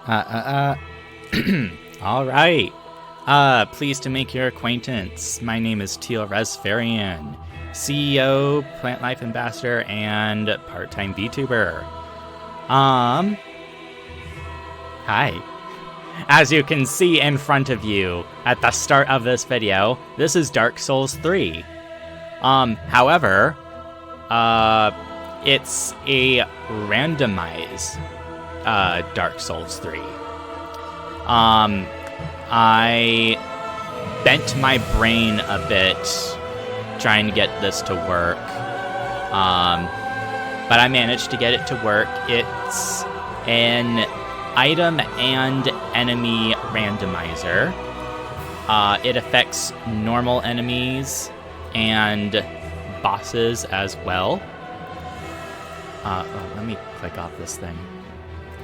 All right. Pleased to make your acquaintance. My name is Teal-Rasferian, CEO, Plant Life Ambassador, and part-time Vtuber. Hi. As you can see in front of you at the start of this video, this is Dark Souls 3. However, it's a randomized Dark Souls 3. I bent my brain a bit trying to get this to work, but I managed to get it to work. It's an item and enemy randomizer. It affects normal enemies and bosses as well. Let me click off this thing.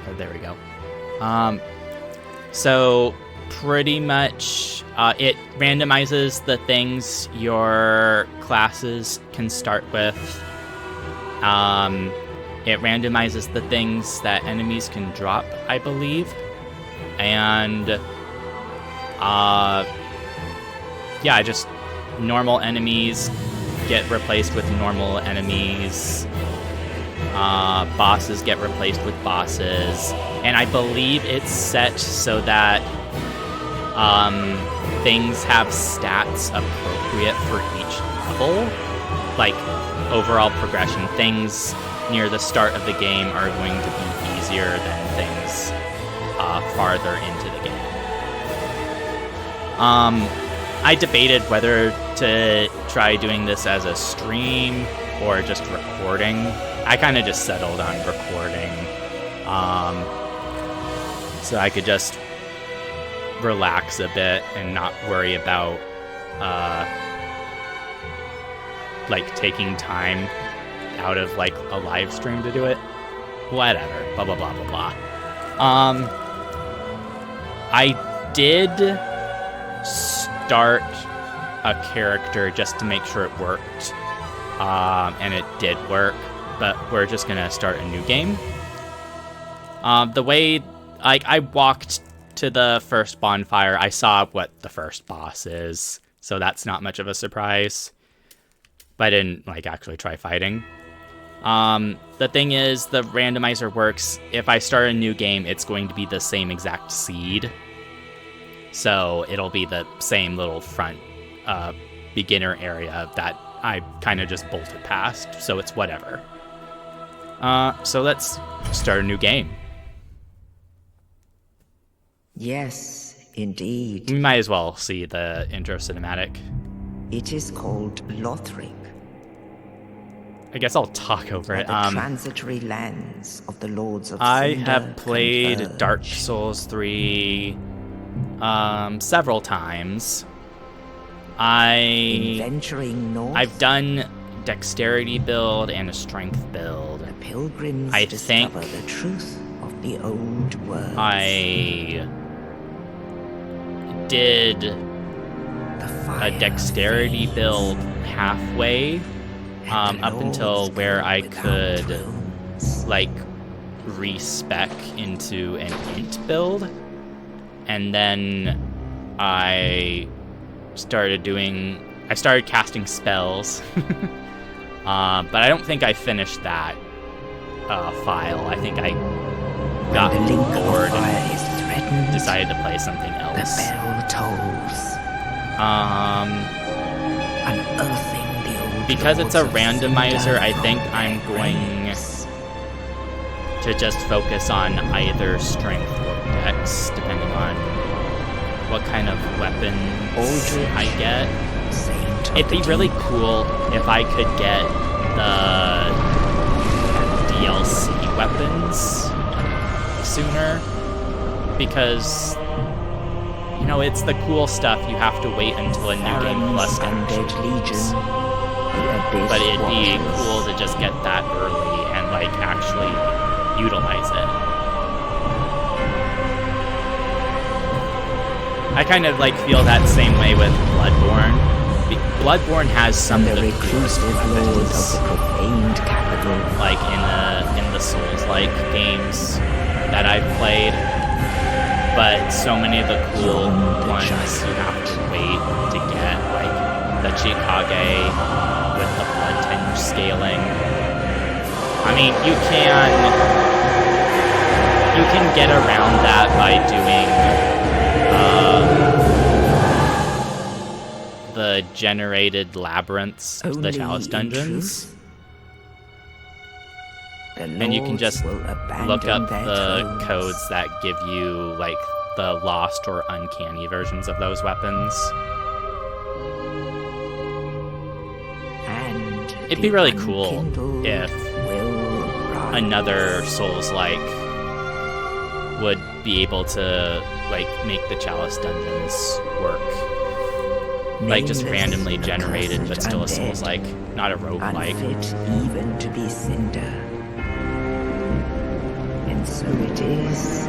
Oh, there we go. So pretty much it randomizes the things your classes can start with. It randomizes the things that enemies can drop, I believe. And yeah, just normal enemies get replaced with normal enemies. Bosses get replaced with bosses. And I believe it's set so that things have stats appropriate for each level. Like, overall progression. Things near the start of the game are going to be easier than things farther into the game. I debated whether to try doing this as a stream or just recording. I kind of just settled on recording, so I could just relax a bit and not worry about like taking time out of like a live stream to do it. Whatever. Blah blah blah blah blah. I did start a character just to make sure it worked, and it did work. But we're just gonna start a new game. The way, like, I walked to the first bonfire, I saw what the first boss is, so that's not much of a surprise. But I didn't, like, actually try fighting. The thing is, the randomizer works. If I start a new game, it's going to be the same exact seed. So it'll be the same little front beginner area that I kind of just bolted past, so it's whatever. So let's start a new game. Yes, indeed. We might as well see the intro cinematic. It is called Lothric. I guess I'll talk over it. The transitory lands of the Lords of I Cinder have played converge. Dark Souls 3 several times. In venturing north, I've done dexterity build and a strength build. the pilgrims I discover think the truth of the old words. I did The a fire dexterity fades, build halfway, and the up until lords where go I without could, wounds. like, respec into an int build. And then I started casting spells. But I don't think I finished that file. I think I got When the link of bored fire and is threatened, decided to play something the else. bell tolls, unearthing the old Because it's a lords of randomizer, Cinder I think from I'm their going graves. to just focus on either strength or dex, depending on what kind of weapons Aldrich. I get. Saint of It'd be the really deep. cool if I could get the DLC weapons sooner, because, you know, it's the cool stuff. You have to wait until a new game plus Undead Legion. comes. The Abyss But it'd be Watchers. cool to just get that early and, like, actually utilize it. I kind of, like, feel that same way with Bloodborne. Bloodborne has some And of the the coolest reclusive lords weapons, of the profaned capital. like in the Souls-like games that I've played. but so many of the cool The ones you have to wait to get, like the Chikage with the blood tinge scaling. I mean, you can get around that by doing the generated labyrinths, the Only chalice in dungeons. truth, the And you can lords just will look abandon up their the thrones. codes that give you, like, the lost or uncanny versions of those weapons. And It'd be the really cool unkindled if will rise. another Souls-like would be able to, like, make the chalice dungeons work. Like, just Nameless, randomly generated, but accursed still a undead, Souls-like, not a roguelike. unfit even to be cinder. And so it is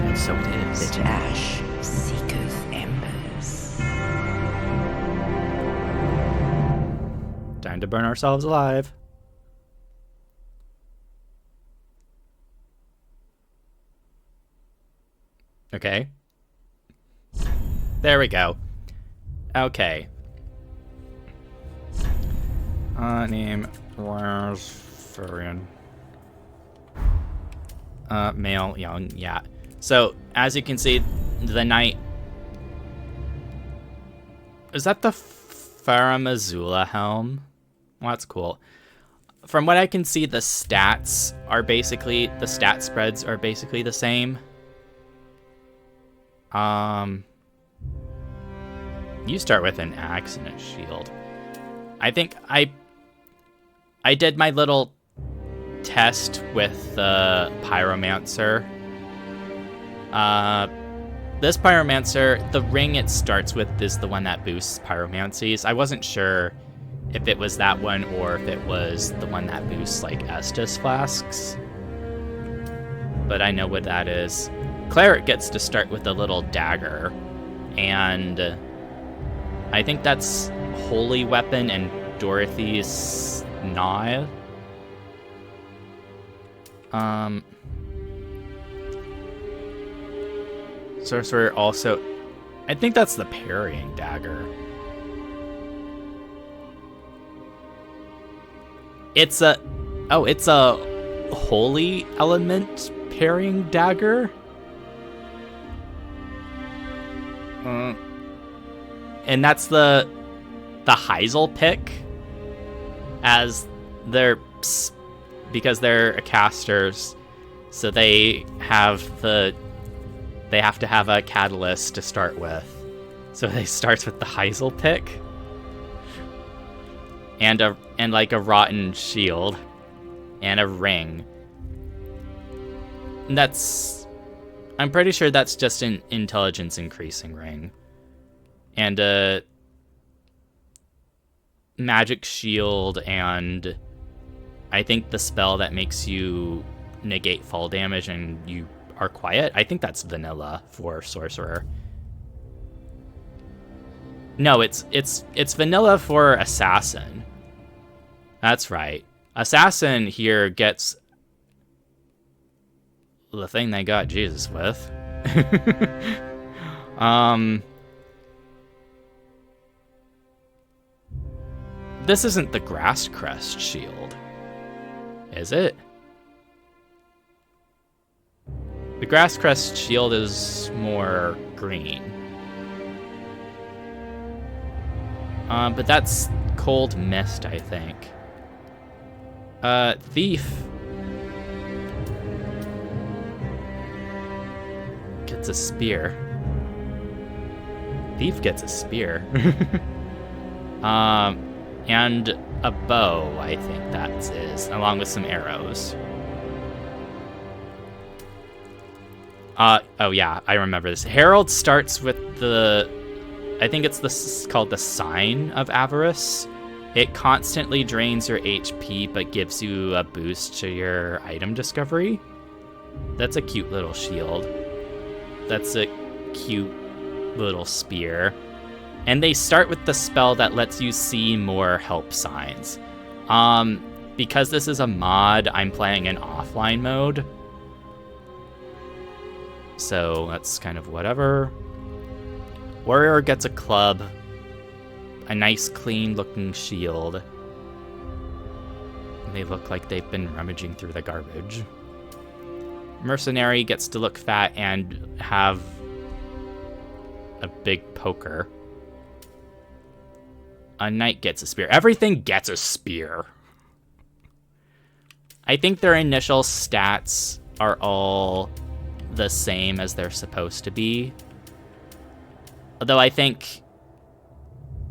And so it is. that ash seeketh embers. Time to burn ourselves alive. Okay. There we go. Okay. Name Teal-Rasferian. Male, young, yeah. So, as you can see, the knight... Is that the Faramazula helm? Well, that's cool. From what I can see, the stats are basically... The stat spreads are basically the same. You start with an axe and a shield. I think I did my little test with the pyromancer. This pyromancer, the ring it starts with is the one that boosts pyromancies. I wasn't sure if it was that one or if it was the one that boosts like Estus flasks. But I know what that is. Cleric gets to start with a little dagger, and I think that's Holy Weapon and Dorothy's Gnaw. Sorcerer also, I think that's the parrying dagger. It's a holy element parrying dagger. And that's the Heisel pick, as because they're casters, so they have to have a catalyst to start with. So they start with the Heisel pick and like a rotten shield and a ring. And I'm pretty sure that's just an intelligence increasing ring. And a magic shield, and I think the spell that makes you negate fall damage and you are quiet. I think that's vanilla for sorcerer. No, it's vanilla for assassin. That's right. Assassin here gets the thing they got Jesus with. This isn't the Grass Crest shield, is it? The Grass Crest shield is more green. But that's Cold Mist, I think. Thief gets a spear. Thief gets a spear. And a bow, I think that is, along with some arrows. Oh yeah, I remember this. Herald starts with I think it's called the Sign of Avarice. It constantly drains your HP, but gives you a boost to your item discovery. That's a cute little shield. That's a cute little spear. And they start with the spell that lets you see more help signs. Because this is a mod, I'm playing in offline mode. so that's kind of whatever. Warrior gets a club, a nice clean-looking shield. They look like they've been rummaging through the garbage. Mercenary gets to look fat and have a big poker. A knight gets a spear. Everything gets a spear. I think their initial stats are all the same as they're supposed to be. Although I think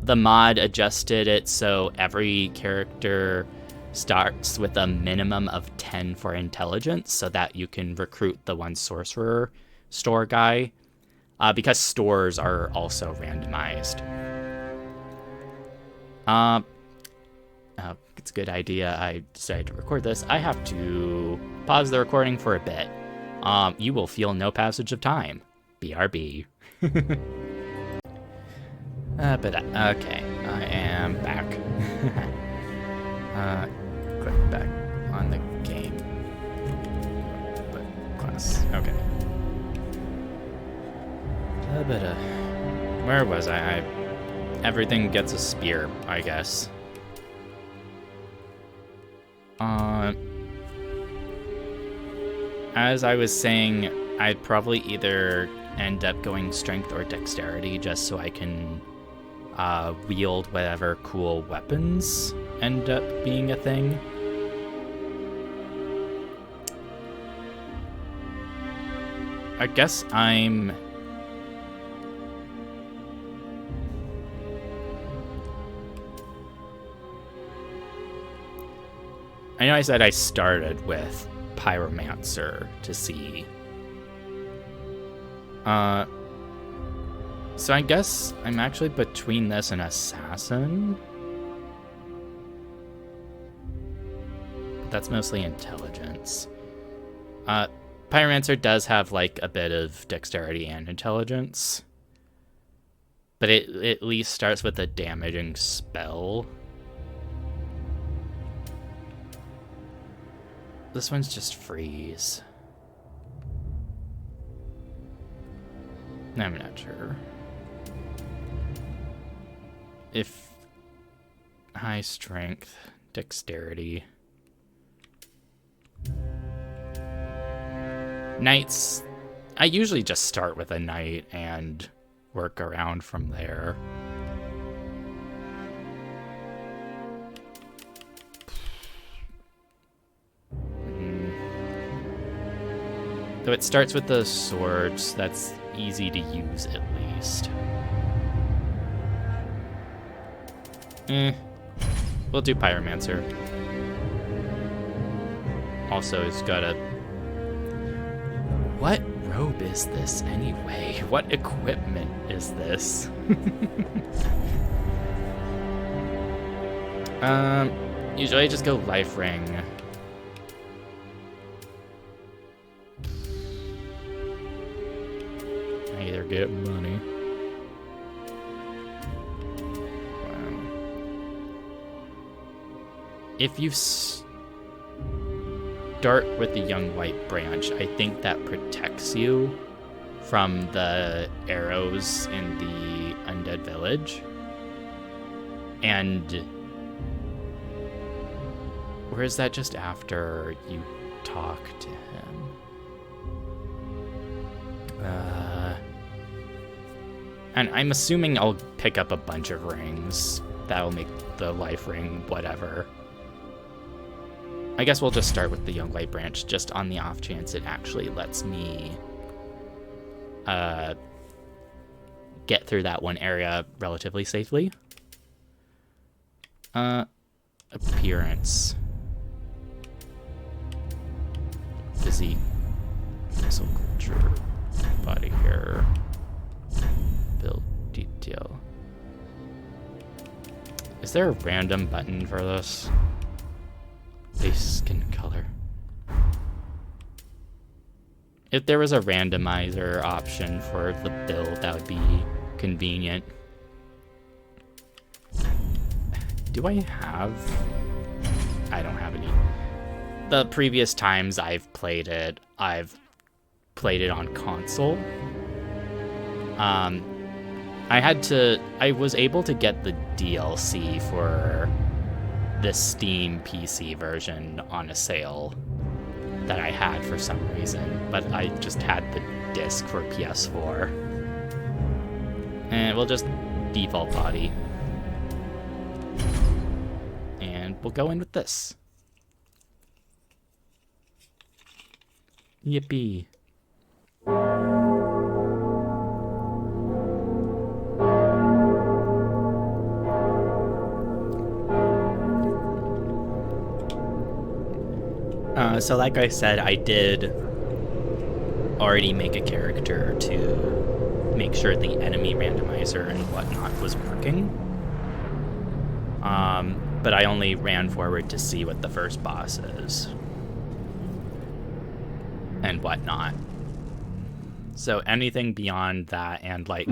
the mod adjusted it so every character starts with a minimum of 10 for intelligence so that you can recruit the one sorcerer store guy, because stores are also randomized. It's a good idea I decided to record this. I have to pause the recording for a bit. You will feel no passage of time. BRB. Okay, I am back. Click back on the game. Class, okay. Where was I? Everything gets a spear, I guess. As I was saying, I'd probably either end up going strength or dexterity just so I can wield whatever cool weapons end up being a thing. I guess I know I said I started with Pyromancer to see. So I guess I'm actually between this and Assassin. That's mostly intelligence. Pyromancer does have like a bit of dexterity and intelligence, but it at least starts with a damaging spell. This one's just freeze. I'm not sure. If high strength, dexterity. Knights, I usually just start with a knight and work around from there. So it starts with the swords. That's easy to use, at least. We'll do Pyromancer. Also, he's got a... What robe is this, anyway? What equipment is this? Usually I just go life ring. I either get money. Wow. If you start with the young white branch, I think that protects you from the arrows in the undead village. And or is that just after you talk to him? And I'm assuming I'll pick up a bunch of rings. That'll make the life ring whatever. I guess we'll just start with the young light branch, just on the off chance it actually lets me get through that one area relatively safely. Appearance. Physique. Muscle culture. Body hair. Build detail. Is there a random button for this? Base skin color. If there was a randomizer option for the build, that would be convenient. Do I have... I don't have any. The previous times I've played it, I've played it on console. I was able to get the DLC for the Steam PC version on a sale that I had for some reason, but I just had the disc for PS4. And we'll just default body. And we'll go in with this. Yippee. So like I said, I did already make a character to make sure the enemy randomizer and whatnot was working. But I only ran forward to see what the first boss is and whatnot. So anything beyond that and like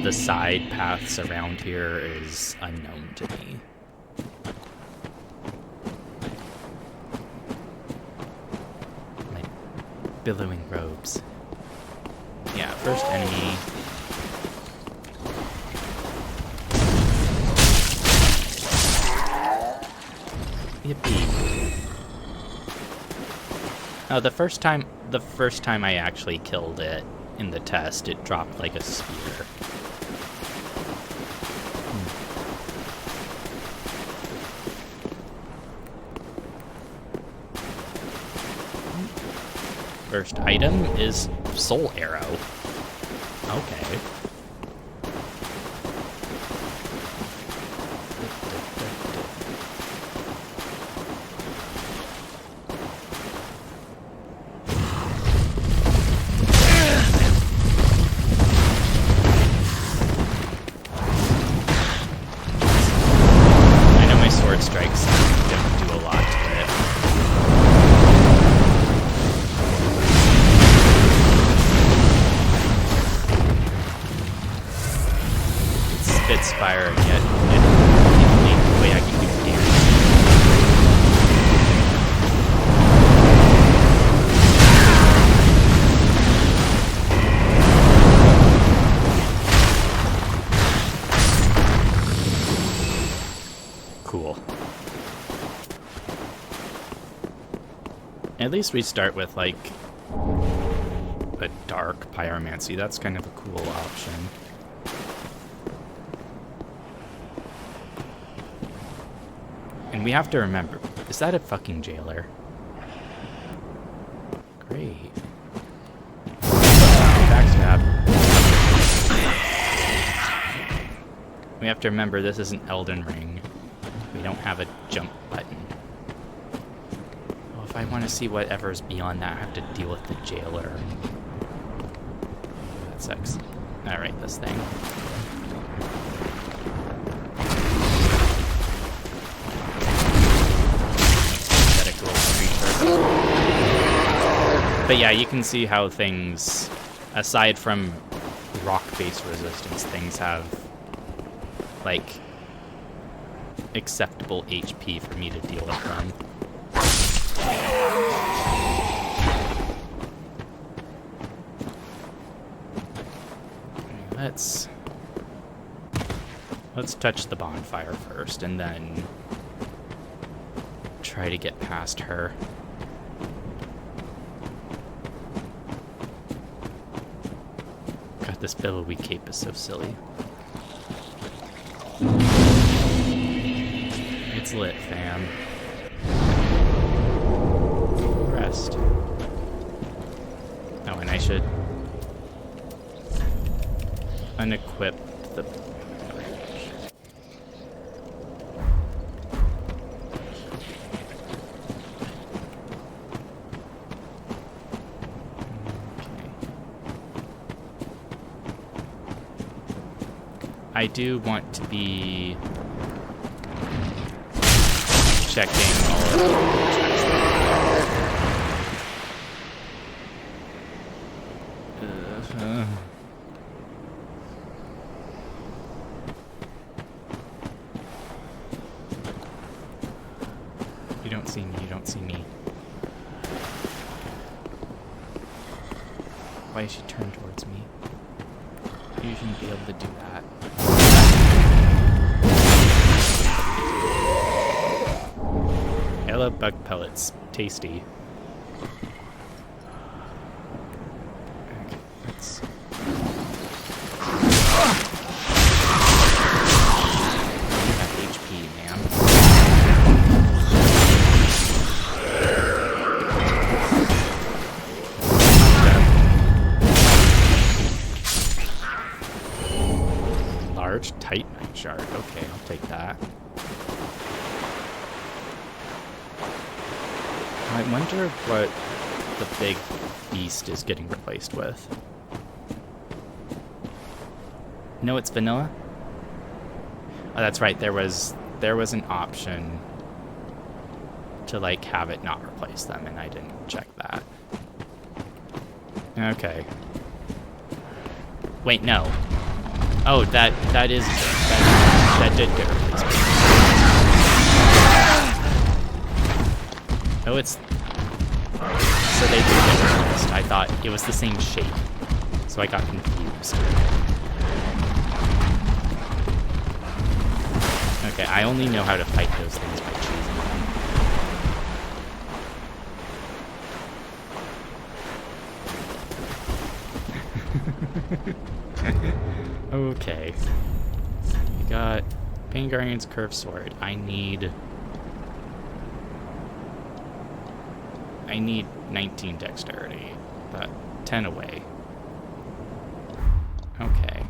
the side paths around here is unknown to me. My billowing robes. Yeah, first enemy. Yippee. Oh, the first time I actually killed it in the test, it dropped like a spear. First item is soul arrow. Okay. Fire and yet the way I can do damage. Cool. At least we start with like a dark pyromancy. That's kind of a cool option. And we have to remember, is that a fucking jailer? Great. Backstab. We have to remember this isn't Elden Ring. We don't have a jump button. Well, if I want to see whatever's beyond that, I have to deal with the jailer. That sucks. Alright, this thing. But yeah, you can see how things, aside from rock-based resistance, things have, like, acceptable HP for me to deal with them. Let's touch the bonfire first, and then try to get past her. God, this billowy cape is so silly. It's lit, fam. Rest. Oh, and I should unequip the... I do want to be checking all of the You don't see me, you don't see me. Why is she turned towards me? You shouldn't be able to do that. Hello, bug pellets. Tasty. Okay, let's... You have HP, ma'am. Large titanite shard. Okay, I'll take that. I wonder what the big beast is getting replaced with. No, it's vanilla? Oh, that's right. There was an option to like have it not replace them, and I didn't check that. Okay. Wait, no. Oh, that is that did get replaced. Oh, it's... So they did get replaced. I thought it was the same shape. So I got confused. Okay, I only know how to fight those things by choosing them. Okay. We got Pain Guardian's Curved Sword. I need 19 dexterity, but 10 away. Okay.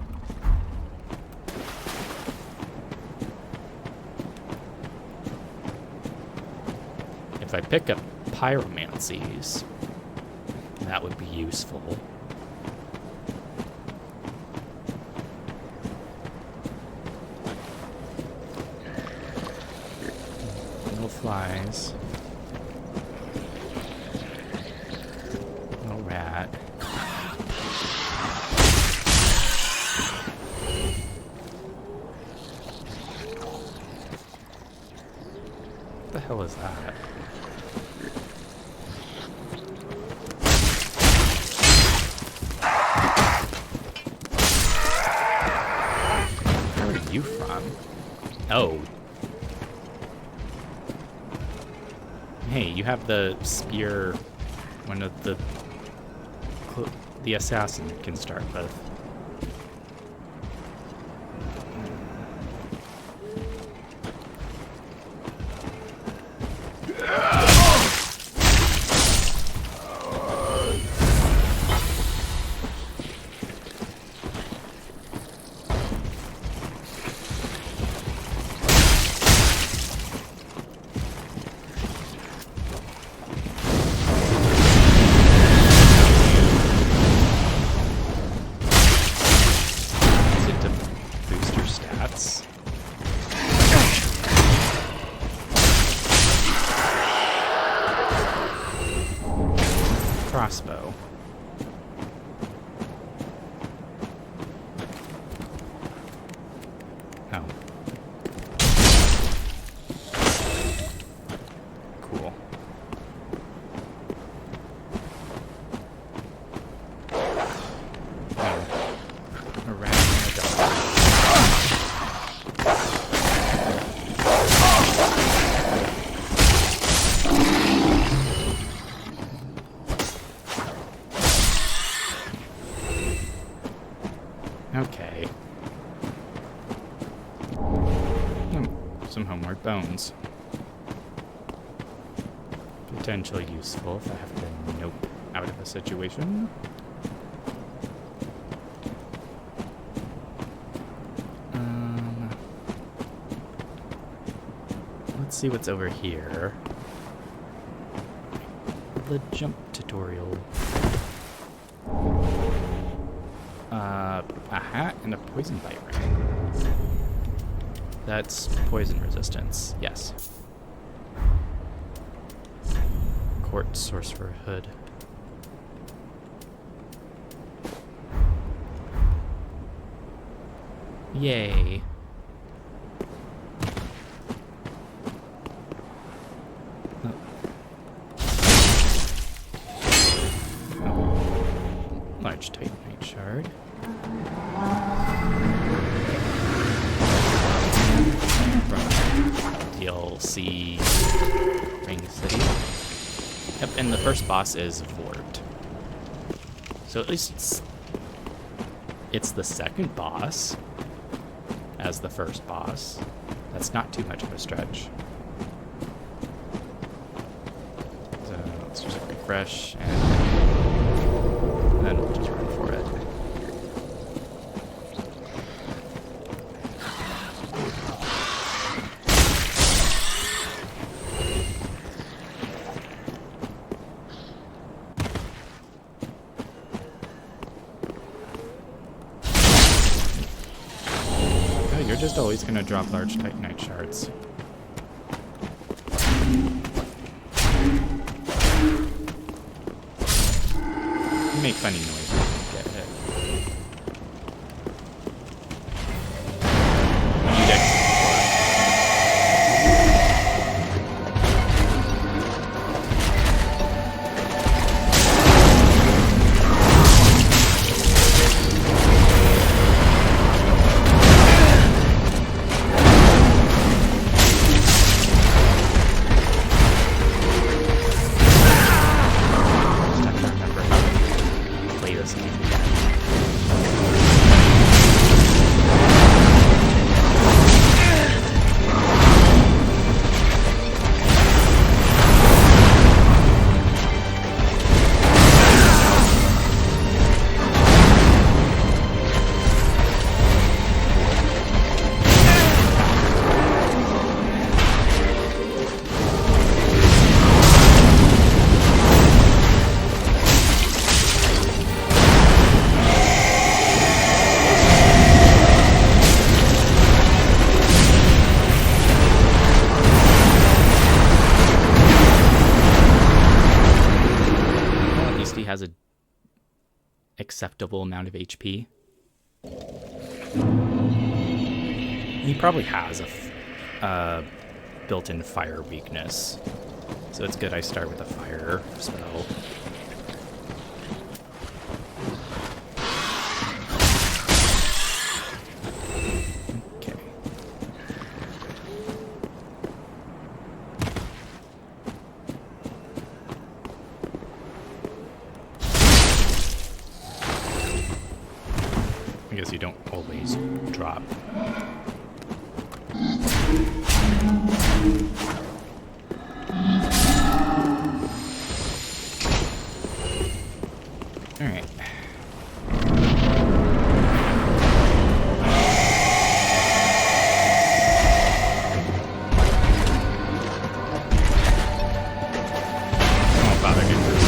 If I pick up pyromancies, that would be useful. No flies. No rat. What the hell is that? Where are you from? Oh. Hey, you have the spear, one of the assassin can start with. Crossbow. Oh. Cool. Oh. A rat and a dog. Okay. Some homeward bones. Potentially useful if I have to nope out of a situation. Let's see what's over here. The jump tutorial. A hat and a poison bite ring. That's poison resistance, yes. Quartz sorcerer hood. Yay. Large shard. From DLC Ring City. Yep, and the first boss is Vort. So at least it's the second boss as the first boss. That's not too much of a stretch. So let's just refresh and then we'll just run for it. You're just always going to drop large Titanite shards. You make funny noises when you get hit. You'd exit has a acceptable amount of HP. He probably has a built-in fire weakness, so it's good I start with a fire spell. Okay. I guess you don't always drop. All right. Oh, bother getting this.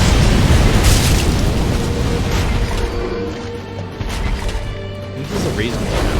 This is a reasonable amount.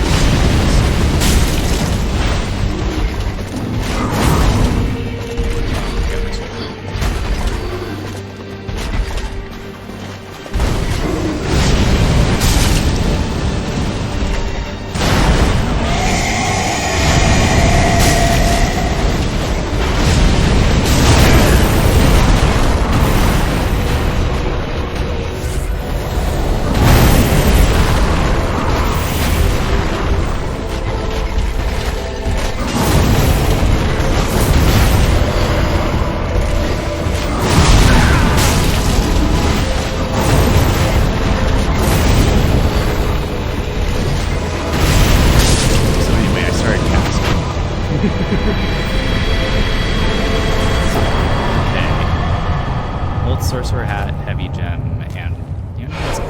Sorcerer hat, heavy gem, and you know, some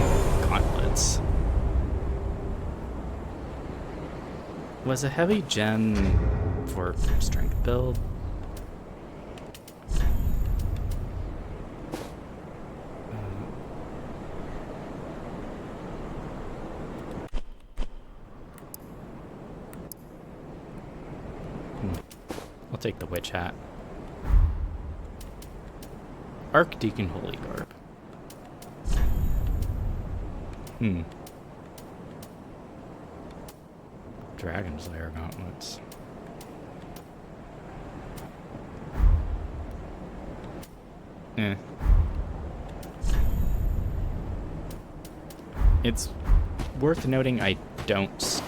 gauntlets. Was a heavy gem for strength build? I'll take the witch hat. Archdeacon Holy Garb. Dragon Slayer gauntlets. It's Worth noting, I don't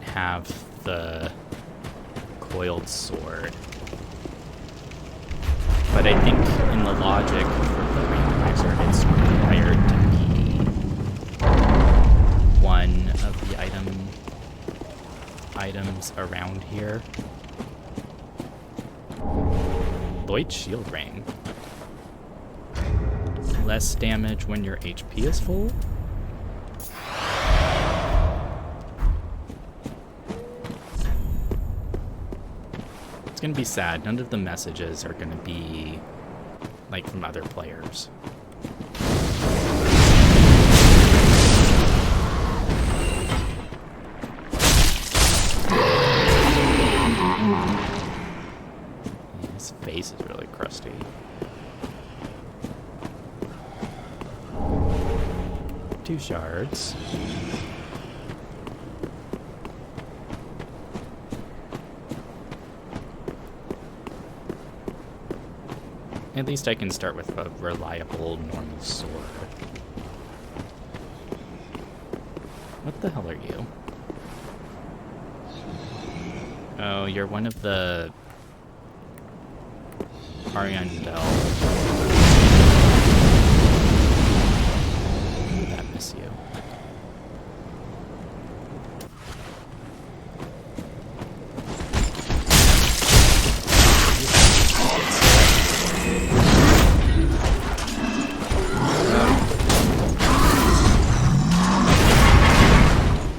have the coiled sword. But I think in the logic for the randomizer, it's required to be one of the items around here. Lloyd shield ring. Less damage when your HP is full. It's gonna be sad. None of the messages are gonna be like from other players. His face is really crusty. Two shards. At least I can start with a reliable normal sword. What the hell are you? Oh, you're one of the Ariandel. I miss you.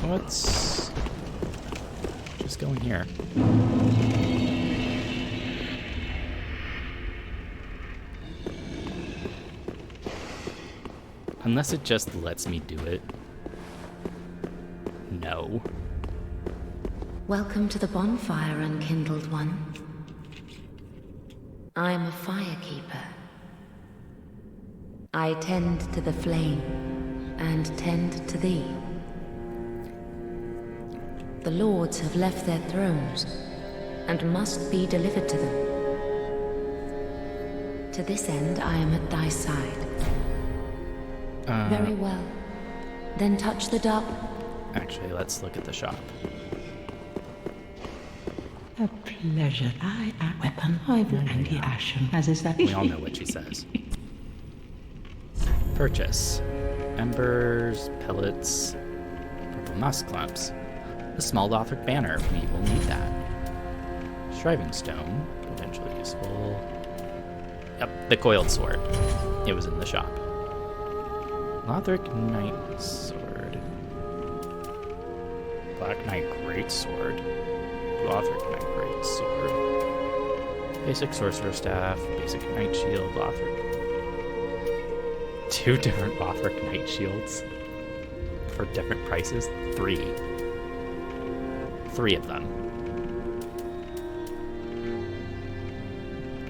What's just going here? Unless it just lets me do it. No. Welcome to the bonfire, unkindled one. I am a firekeeper. I tend to the flame, and tend to thee. The lords have left their thrones, and must be delivered to them. To this end, I am at thy side. Very well. Then touch the dark. Actually, let's look at the shop. A pleasure. I am weapon either anti-ashen, as is that. We all know what she says. Purchase. Embers, pellets, purple moss clumps. A small Lothric banner. We will need that. Striving stone. Potentially useful. Yep, the coiled sword. It was in the shop. Lothric Knight Sword. Black Knight Great Sword. Lothric Knight Great Sword. Basic Sorcerer Staff. Basic Knight Shield. Lothric. Two different Lothric Knight Shields. For different prices. Three of them.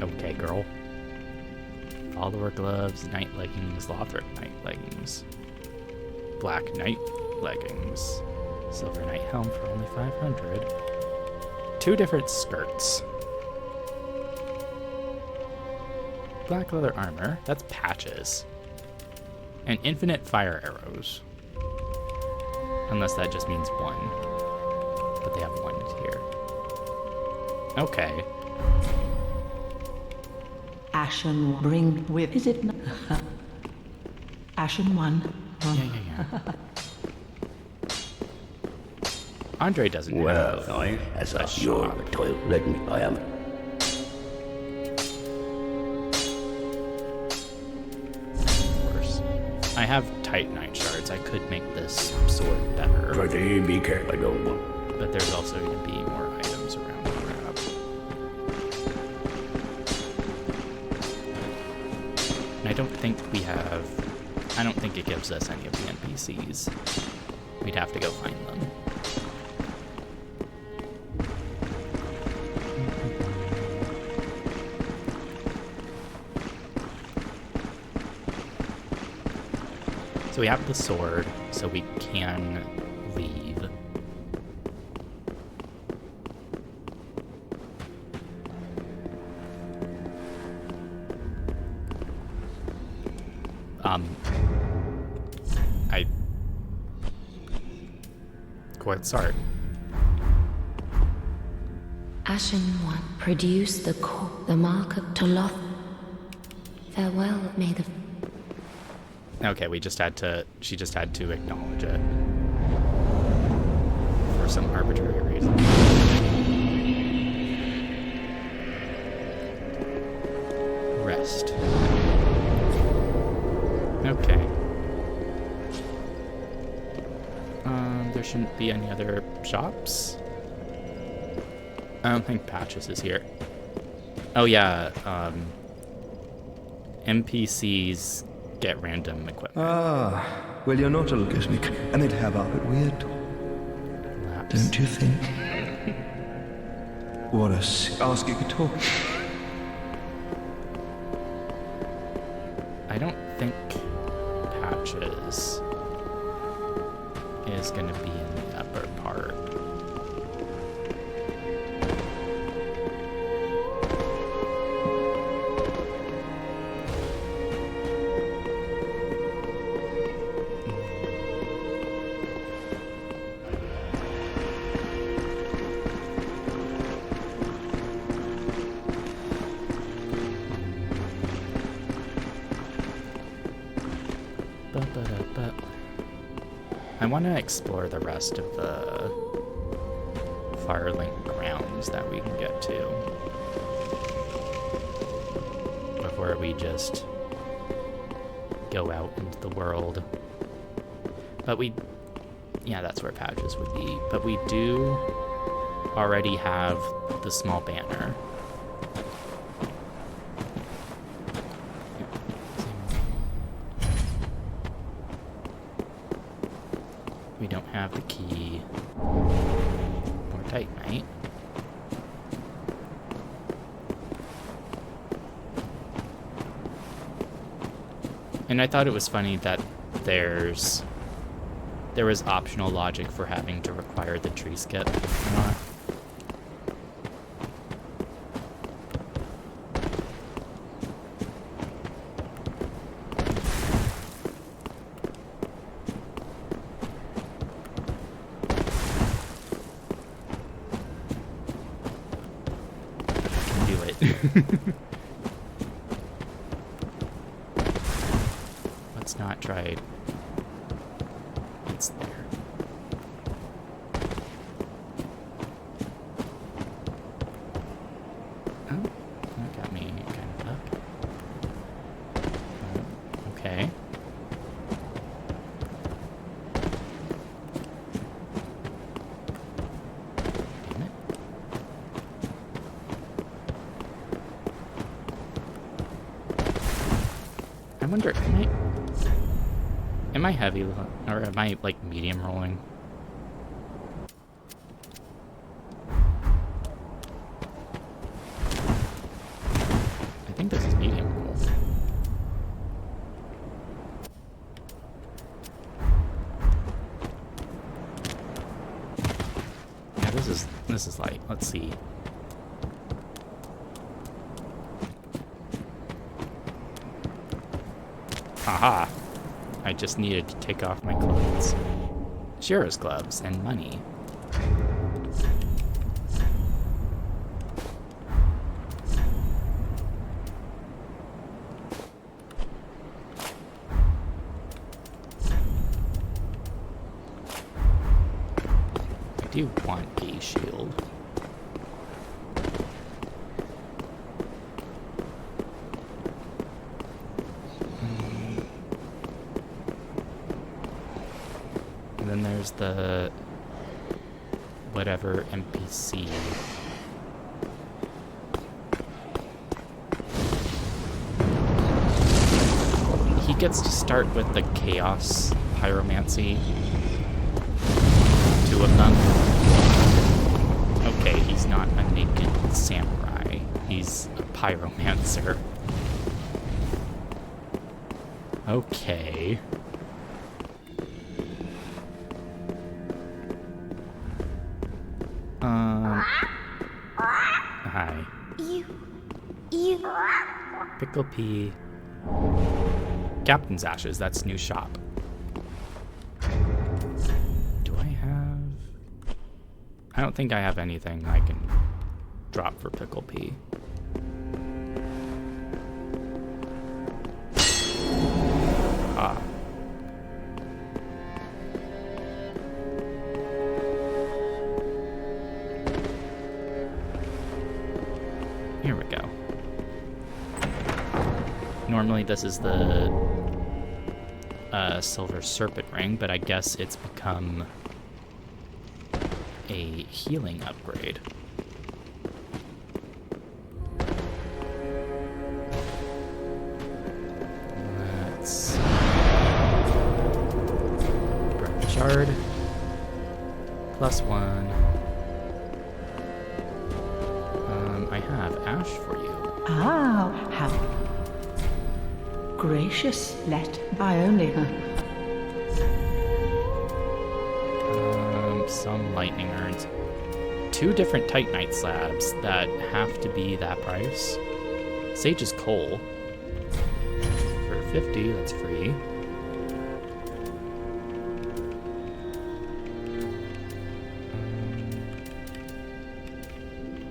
Okay, girl. Follower gloves, knight leggings, Lothric knight leggings, black knight leggings, silver knight helm for only 500. Two different skirts. Black leather armor, that's patches. And infinite fire arrows. Unless that just means one. But they have one here. Okay. Ashen bring with. Is it not? Ashen one. Yeah. Andre doesn't Well, have I, as a a your shop. toil, let me, I am. Of course. I have titanite shards. I could make this sword better. Try to be careful, I don't want. But there's also going to be more items around to grab. And I don't think it gives us any of the NPCs. We'd have to go find them. So we have the sword, so we can leave. What's art? Ashen One, produce the mark of Toloth. Farewell, may the... Okay, she just had to acknowledge it. For some arbitrary reason. Rest. Okay. There shouldn't be any other shops. I don't think Patches is here. Oh yeah, NPCs get random equipment. Ah, well, you're not a logistic, and it have a bit weird, Laps. don't you think? What a ask you could talk. I don't think Patches is gonna be in the upper part. I want to explore the rest of the Firelink grounds that we can get to before we just go out into the world. But yeah, that's where Patches would be. But we do already have the small banner. We don't have the key. More Titanite. And I thought it was funny that there was optional logic for having to require the tree skip or not. Let's not try it. It's there. Oh, that got me kind of up. Okay. Damn it. I wonder, am I heavy, or am I, like, medium rolling? I think this is medium roll. Yeah, this is light. Let's see. Haha. I just needed to take off my clothes. Shira's gloves and money. I do want a shield. And then there's the whatever NPC. He gets to start with the Chaos Pyromancy. 2 of them. Okay, he's not a naked samurai. He's a pyromancer. Okay. Hi. Pickle Pea. Captain's Ashes, that's new shop. Do I have... I don't think I have anything I can drop for Pickle P. Ah. Here we go. Normally this is the silver serpent ring, but I guess it's become a healing upgrade. Let's burn the shard. +1. I have ash for you. Ah, how gracious. Let I only Some lightning urns. 2 different titanite slabs that have to be that price. Sage's coal. For 50, that's free.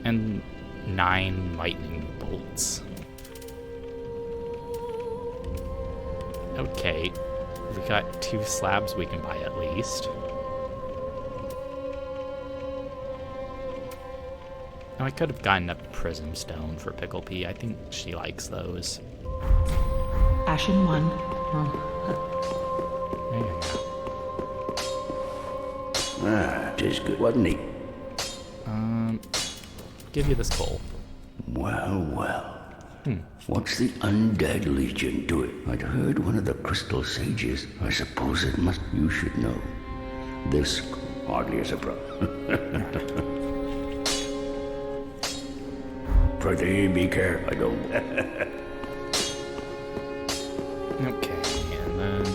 And 9 lightning bolts. Okay, we got 2 slabs we can buy at least. Oh, I could have gotten a prism stone for Pickle P. I think she likes those. Ashen one. There you go. Ah, 'tis good, wasn't he? Give you this coal. Well, well. What's the undead legion to it? I'd heard one of the crystal sages. I suppose it must. You should know. This hardly is a problem. Prithee, be careful. I don't. Okay, and then...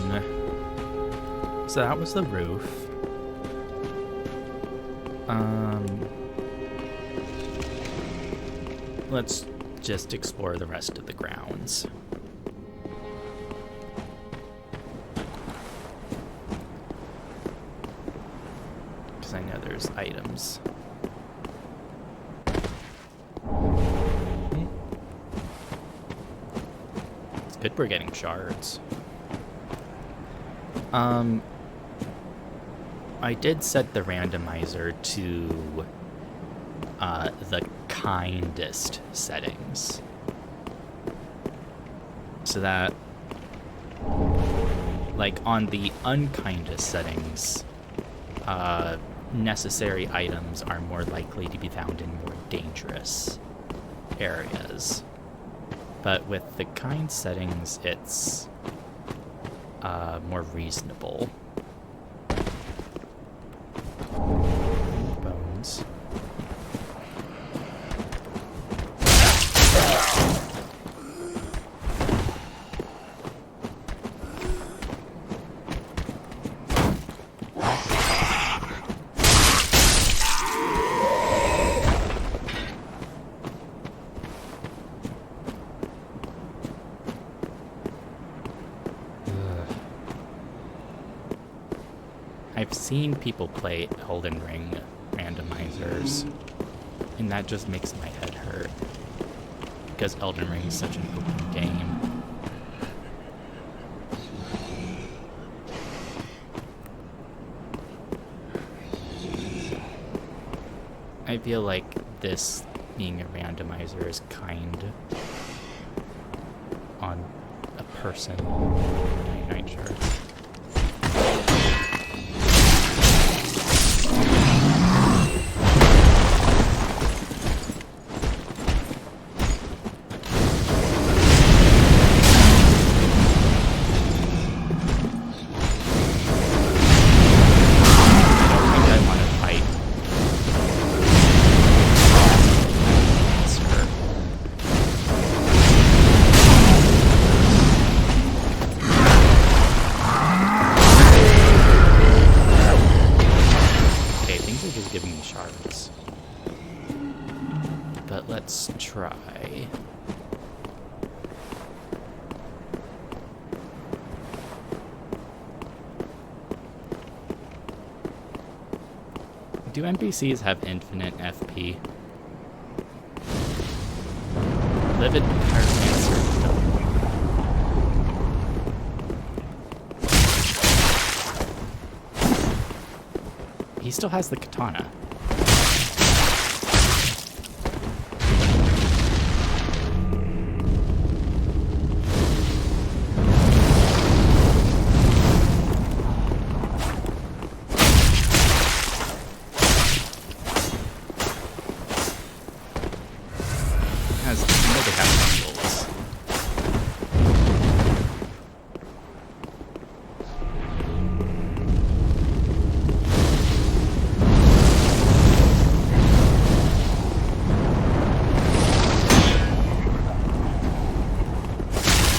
So that was the roof. Let's just explore the rest of the grounds. Because I know there's items. It's good we're getting shards. I did set the randomizer to the kindest settings. So that, like, on the unkindest settings, necessary items are more likely to be found in more dangerous areas. But with the kind settings, it's more reasonable. Bones. I've seen people play Elden Ring randomizers, and that just makes my head hurt. Because Elden Ring is such an open game. I feel like this being a randomizer is kind on a person. Night shard. Do NPCs have infinite FP? Livid Pyromancer. No. He still has the katana. They have tools.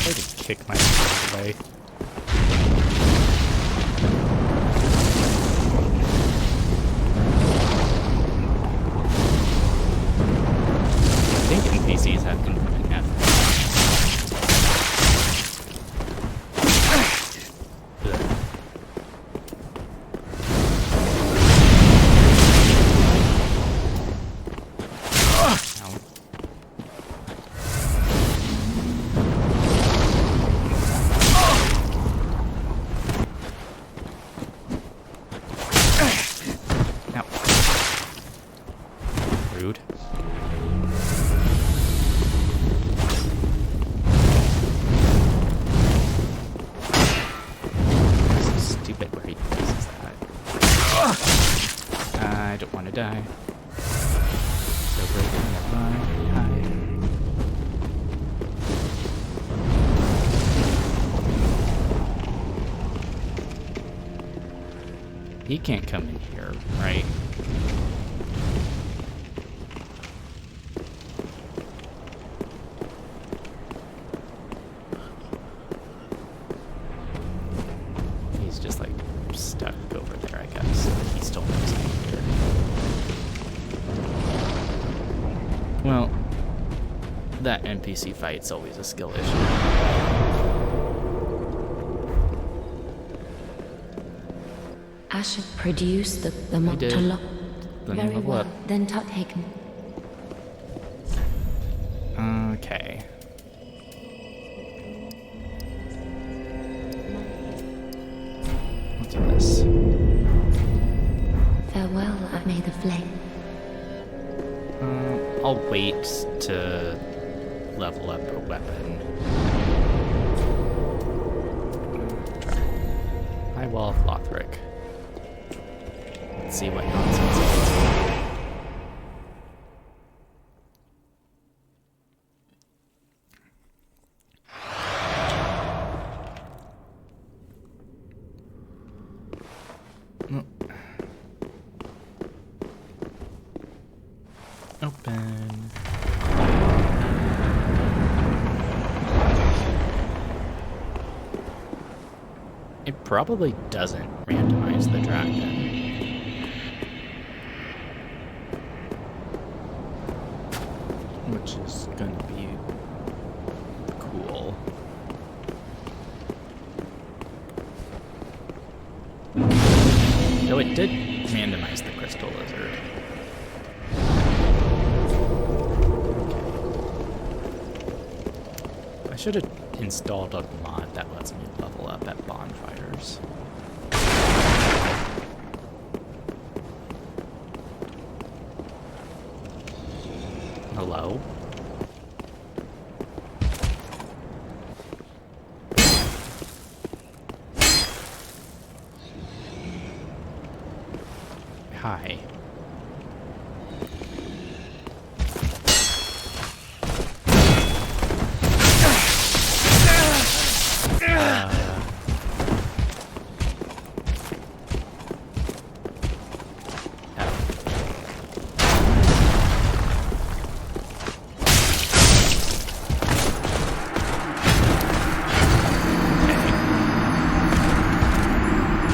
I just kick my away. I think NPCs have infinite F. Now. Rude. Stupid where he uses that. I don't want to die. So we're gonna run, hide. He can't come in here, right? He's just like stuck over there, I guess. He still knows I'm here. Well, that NPC fight's always a skill issue. I should produce the We did. Motoloth. Then Very level well. up. Then Tuthaken. Okay. We'll do this. Farewell, may the flame. I'll wait to level up a weapon. High Wall of Lothric. Let's see what nonsense it is. Open. It probably doesn't randomize the dragon. Which is gonna be cool. Though it did randomize the crystal lizard. I should have installed a mod that lets me level up at bonfires. Hello? Hi.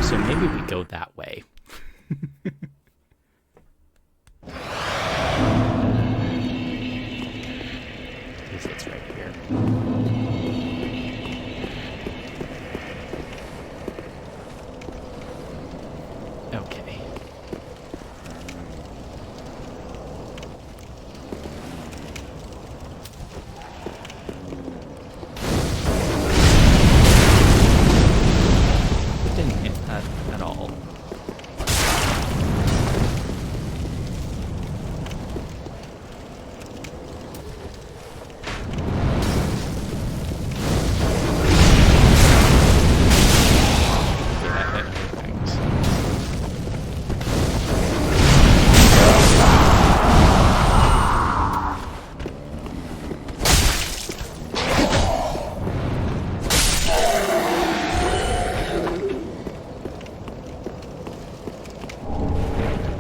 So maybe we go that way. It's right here. Okay.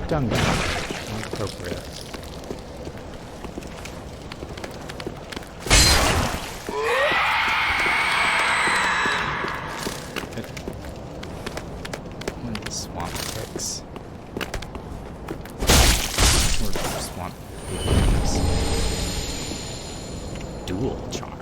Dung gun. Not appropriate. One of the swamp picks. Or swamp picks. Dual charm.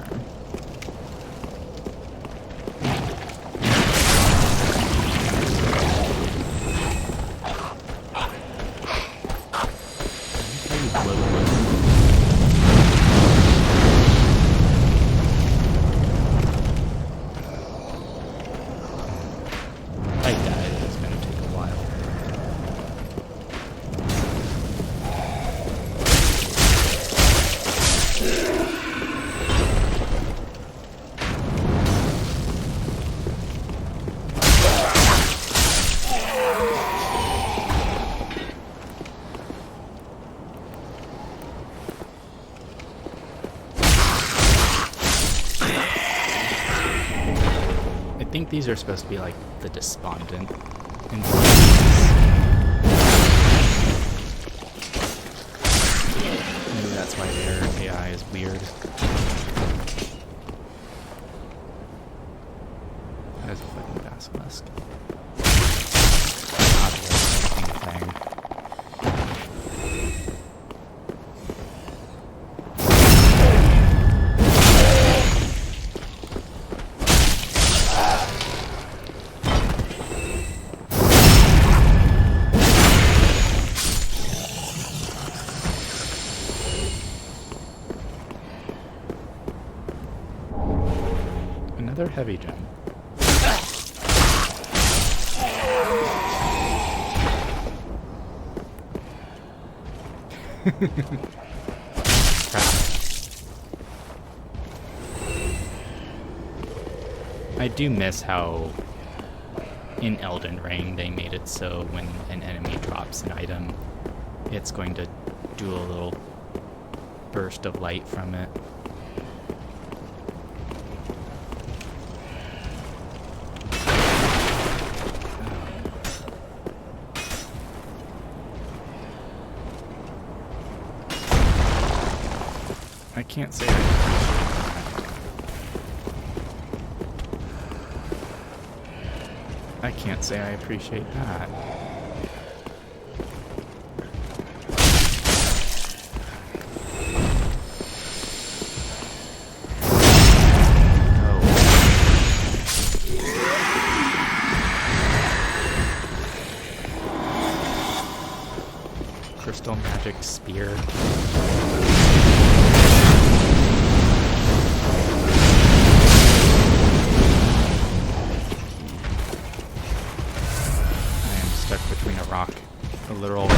I think these are supposed to be like the despondent influences. Maybe that's why their AI is weird. That is a fucking basilisk. Not the fucking thing. Another heavy gem. Crap. I do miss how in Elden Ring they made it so when an enemy drops an item, it's going to do a little burst of light from it. I can't say I can't say I appreciate that. Oh. Crystal magic spear. Between a rock, a literal rock.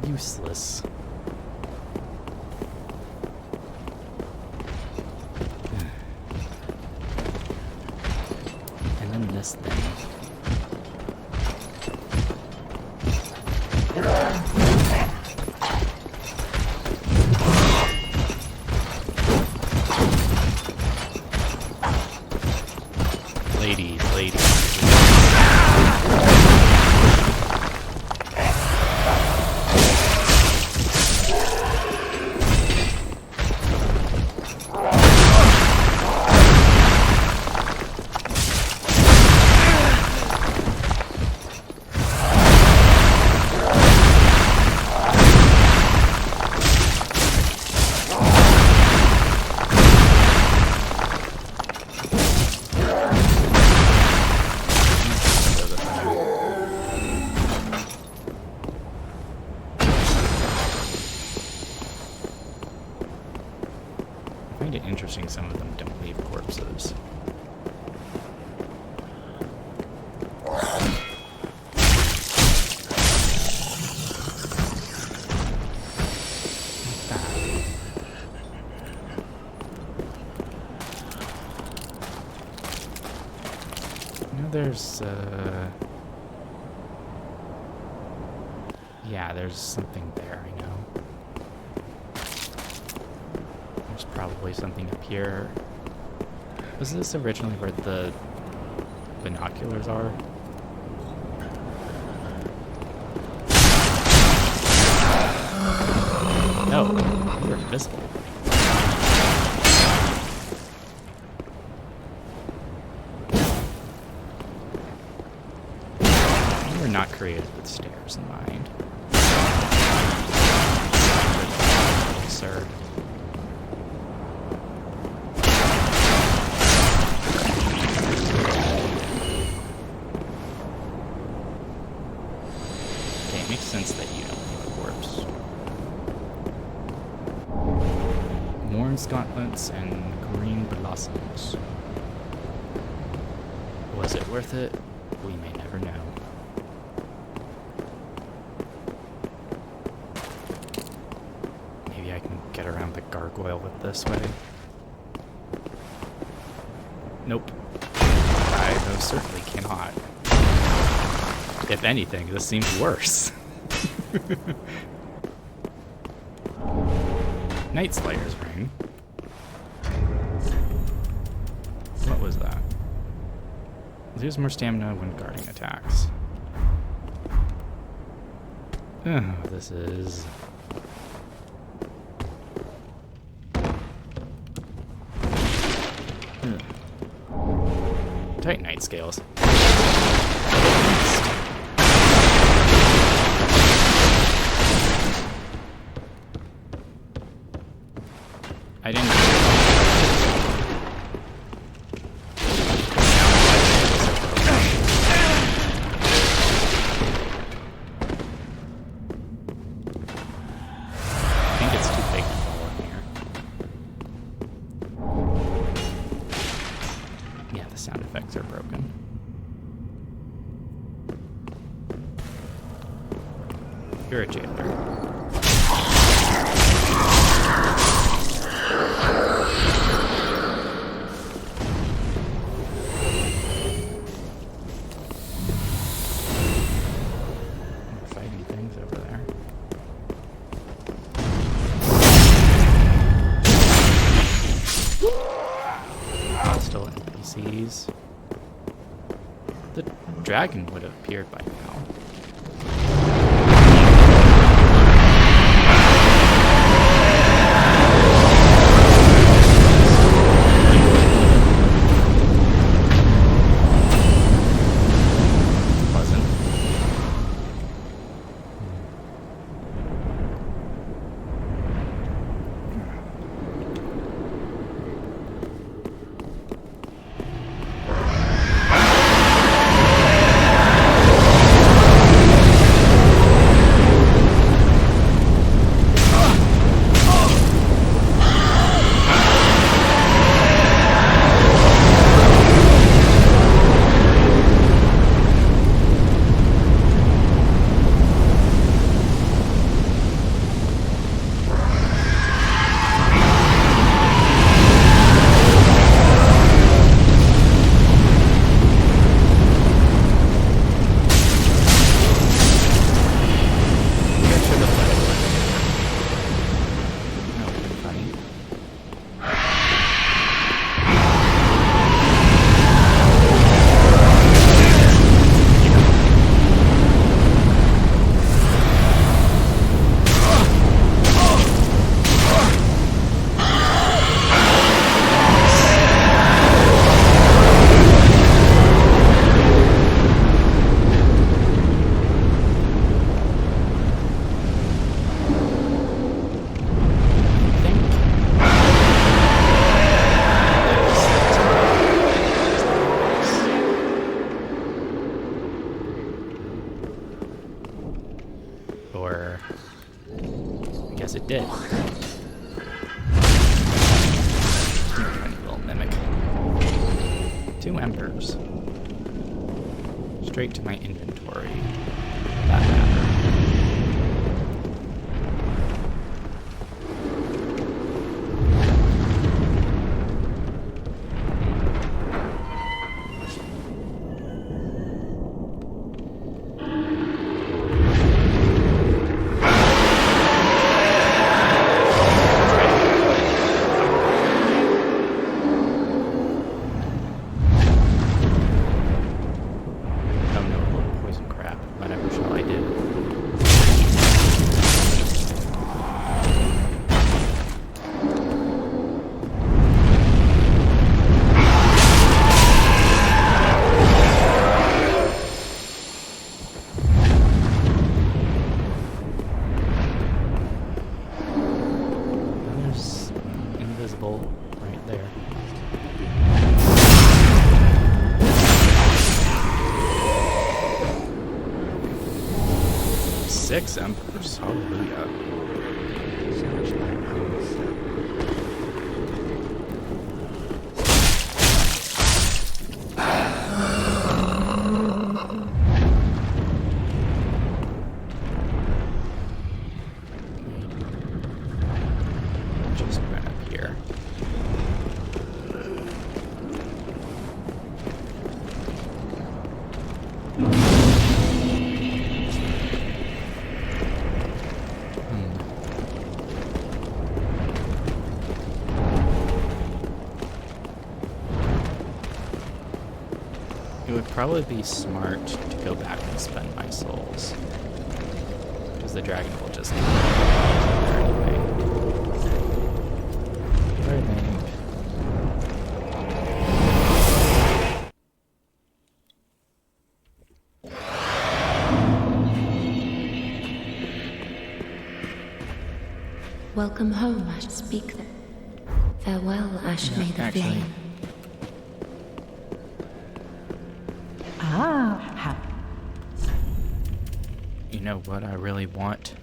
Useless. And then this thing. Ladies. I find it interesting some of them don't leave corpses. know there's, yeah, there's something there, I know. There's probably something up here. Was this originally where the binoculars are? No, you're invisible. We're not created with stairs in mind. Absurd. Okay, it makes sense that you don't have a corpse. Worn gauntlets and green blossoms. Was it worth it? We may never know. Maybe I can get around the gargoyle with this way. Nope. I most certainly cannot. If anything, this seems worse. Night Slayer's ring. What was that? Lose more stamina when guarding attacks. Oh, this is... Tight night scales. I didn't... I think it's too big to fall in here. Yeah, the sound effects are broken. You're a jailer. The dragon would have appeared by now. Pleasant. Or I guess it did. Tiny little mimic. 2 embers. Straight to my inventory. That matter. 6 emperors. Hallelujah. Just run up here. It would probably be smart to go back and spend my souls. Because the dragon will just anyway. What do you think? Welcome home, I should speak there. Farewell, Ash, may the actually. flame. You know what I really want?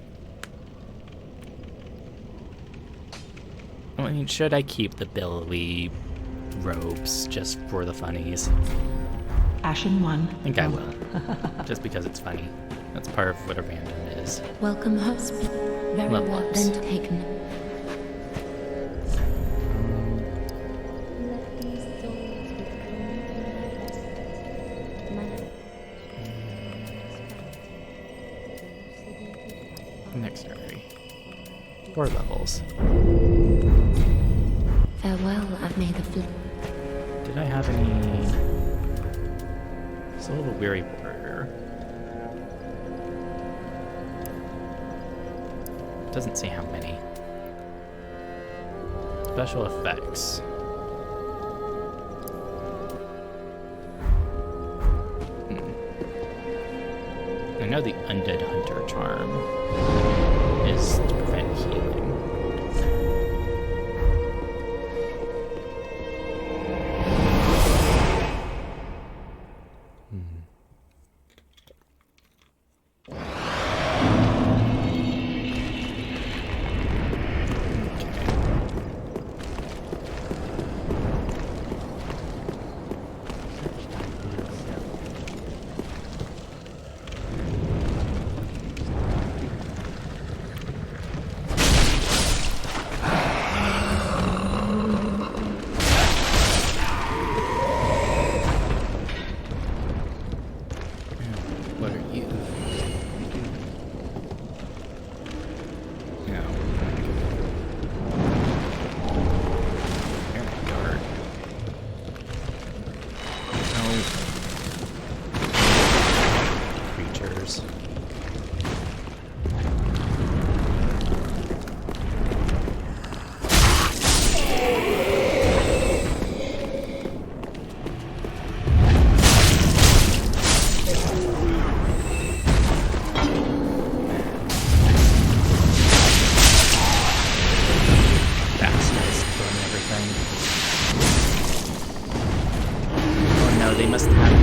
I mean, should I keep the billowy robes just for the funnies? Ashen 1. I think I will. Just because it's funny. That's part of what a random is. Welcome home, speak. Very Level well, ups. then taken. Next area. 4 levels. Farewell, I've made the flame. Did I have any... It's a little weary warrior. Doesn't say how many. Special effects. I know the Undead Hunter charm is to prevent healing. What are you? No. Very dark. No. Creatures. Oh no, they must have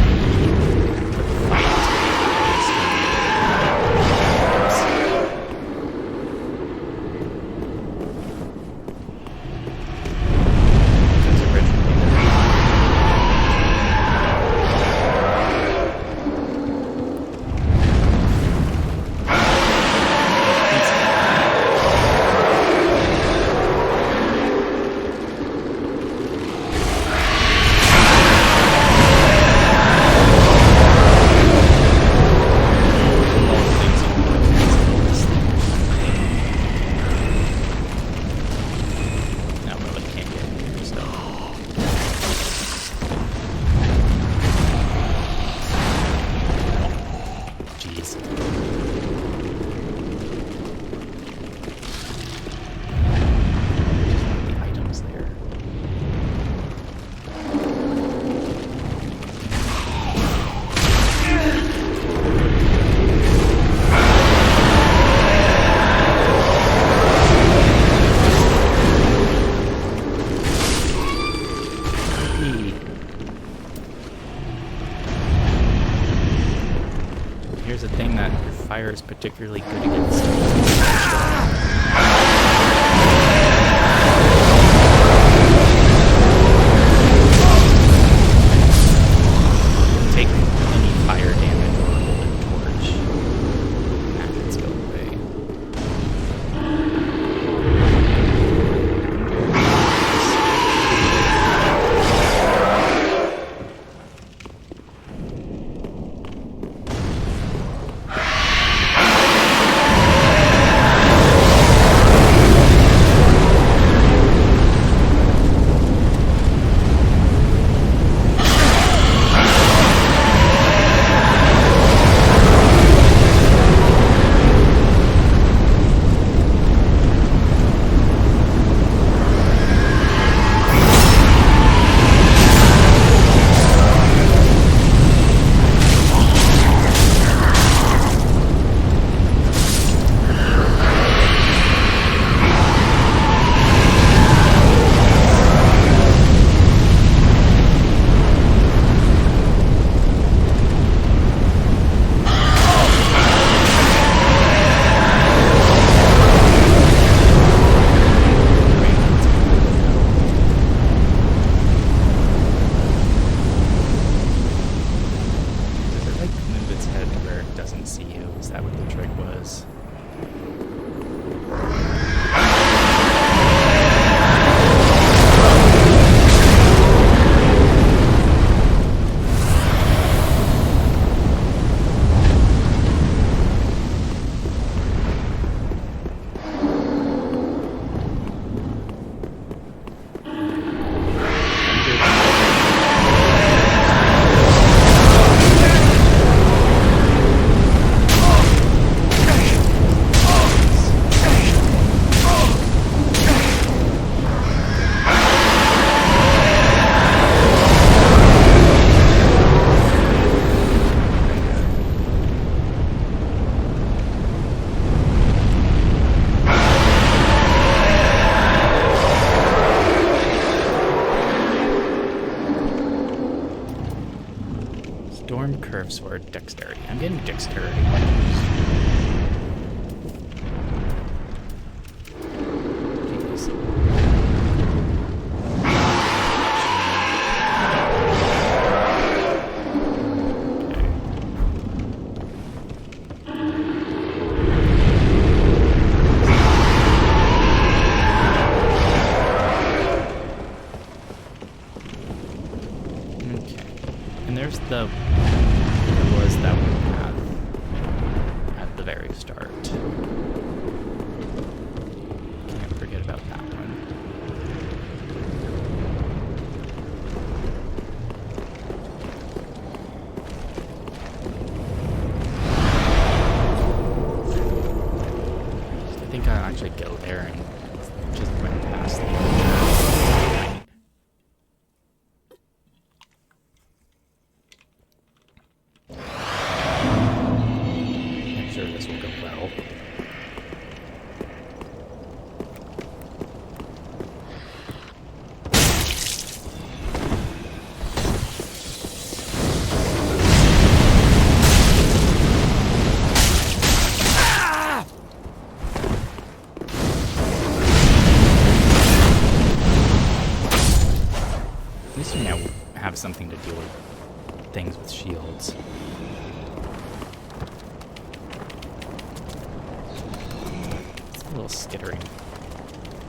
here's the thing that fire is particularly good against. Take any fire damage or hold a torch. Maggots go away. Storm curve sword, dexterity. I'm getting dexterity. Jeez. Okay. And there's the was that one path at the very start. Can't forget about that one. I think I'll actually go there and just run past the this will go well. At least we now have something to deal with things with shields. Little skittering.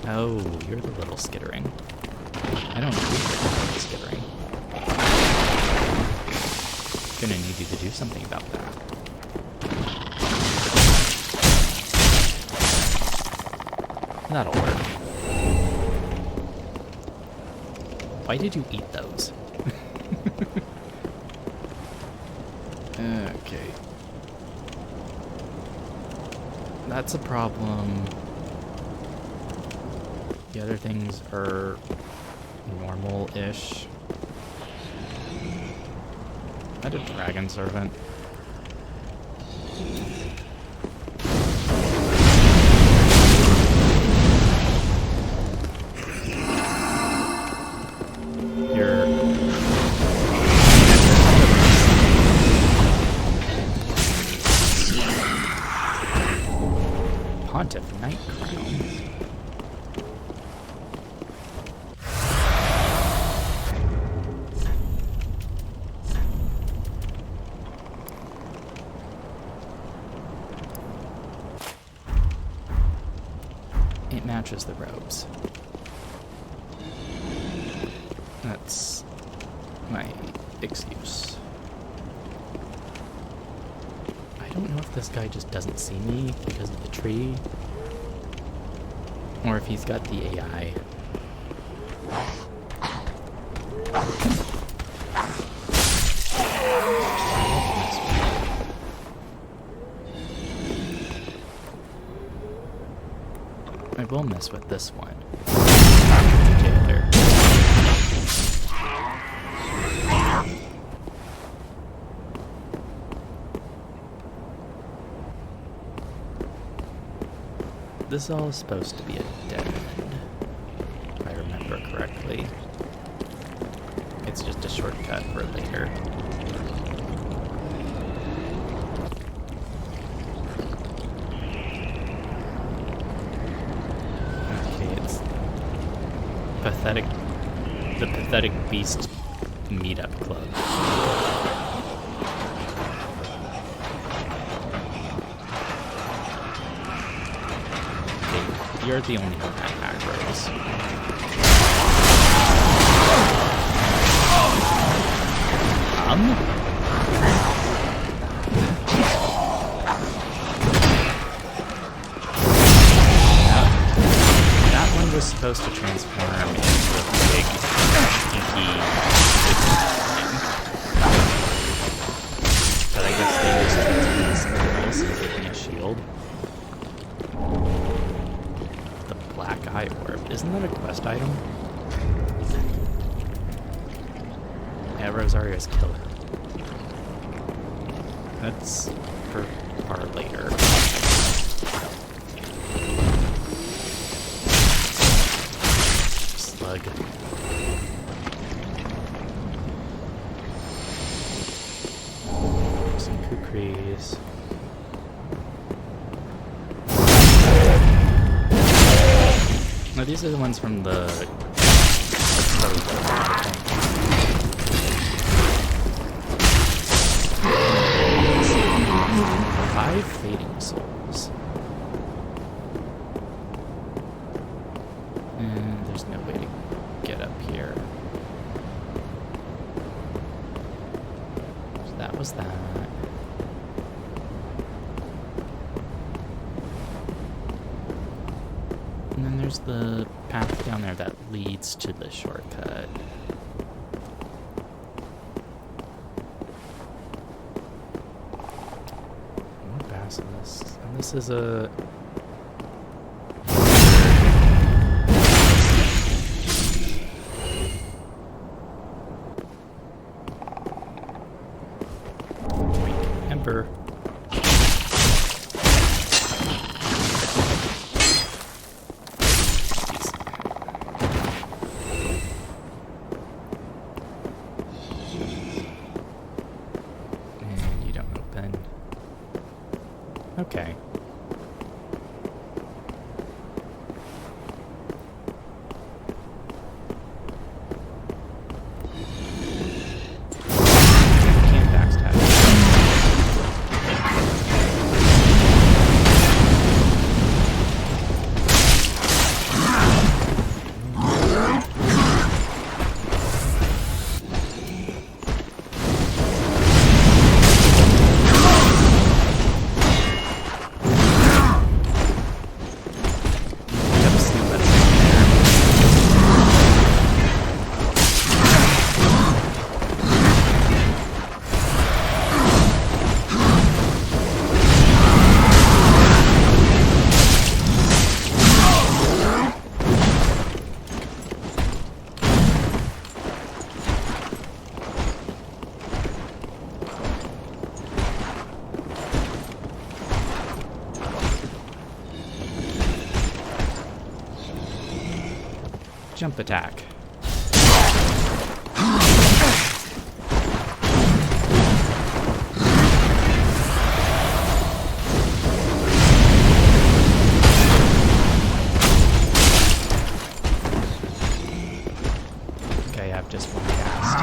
Oh, you're the little skittering. I don't need the little skittering. Gonna need you to do something about that. That'll work. Why did you eat those? Okay. That's a problem. The other things are normal-ish. Is that a dragon servant? matches the robes. That's my excuse. I don't know if this guy just doesn't see me because of the tree, or if he's got the AI. I will mess with this one. Jailer. This is all supposed to be a dead end, if I remember correctly. It's just a shortcut for later. Okay, it's the Pathetic Beast Meetup Club. You're the only one that aggroes. That one was supposed to transform into a big, stinky thing. But I guess they just transformed somewhere else and gave me a shield. Black Eye Orb. Isn't that a quest item? Yeah, Rosario's killer. That's for far later. Slug. Some kukris. No, these are the ones from the... 5 fading souls. And there's no way to get up here. So that was that. And then there's the path down there that leads to the shortcut. More basilisks. And this is a... Emperor. Okay. Can't backstab. Jump attack. Okay, I have just one cast.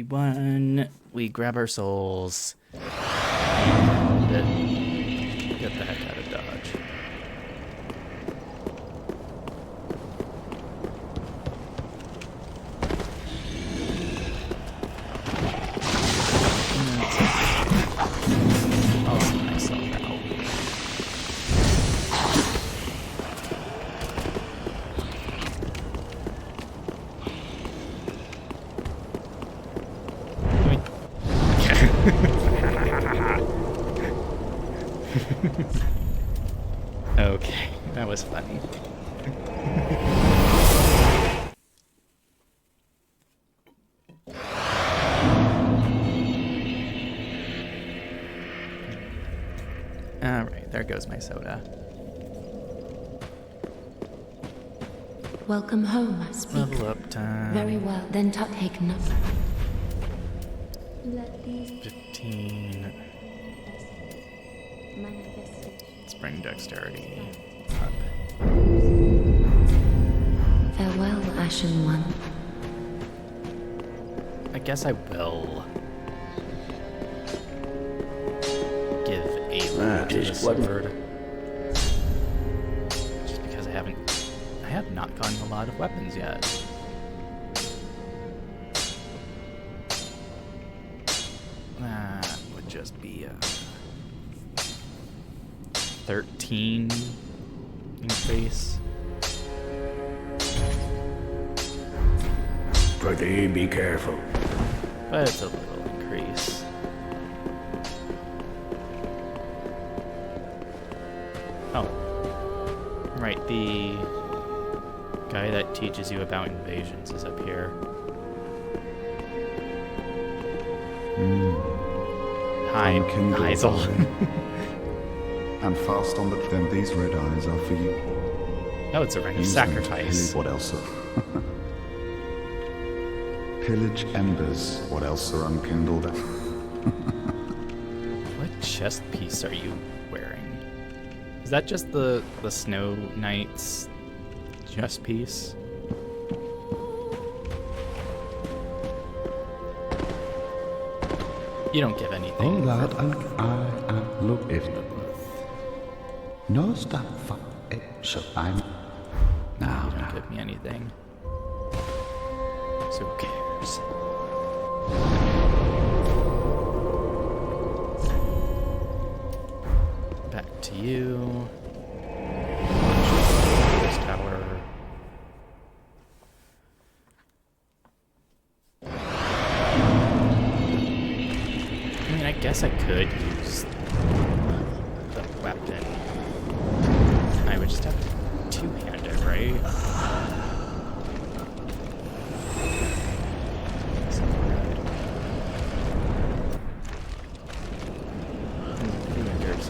won. We grab our souls. And get the heck out of Dodge. I'll see myself out. Okay, that was funny. Alright, there goes my soda. Welcome home, I speak. Level up time. Very well, then take number. Let these 15. manifestations Let's bring dexterity up. farewell, Ashen One. I guess I will give a That to is the what- sword. Just because I have not gotten a lot of weapons yet. That would just be a 13 increase. Pretty be careful. But it's a little increase. Oh. Right, the guy that teaches you about invasions is up here. Hi, Unkindled Heisel. are they? And fast on the then these red eyes are for you. Oh, it's a ring of Use them to sacrifice. pillage what else are pillage embers. What else are unkindled? What chest piece are you wearing? Is that just the Snow Knight's chest piece? You don't give anything. lad, I look if no stop for it, so I'm You now. don't give me anything. So who cares? Back to you. This tower. I mean, I guess I could use the weapon. I would just have to two-hand it, right? Two-handers.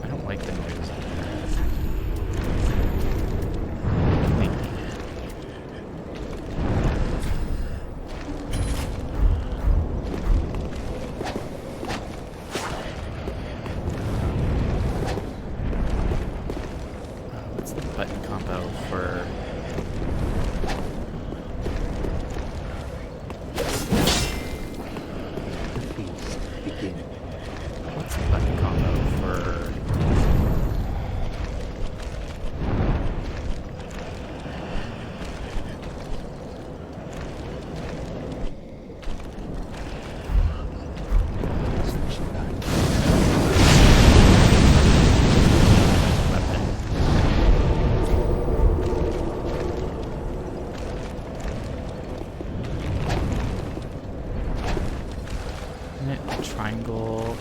I don't like the noise. Thank you. What's the button combo for? What's the button combo for? Triangle.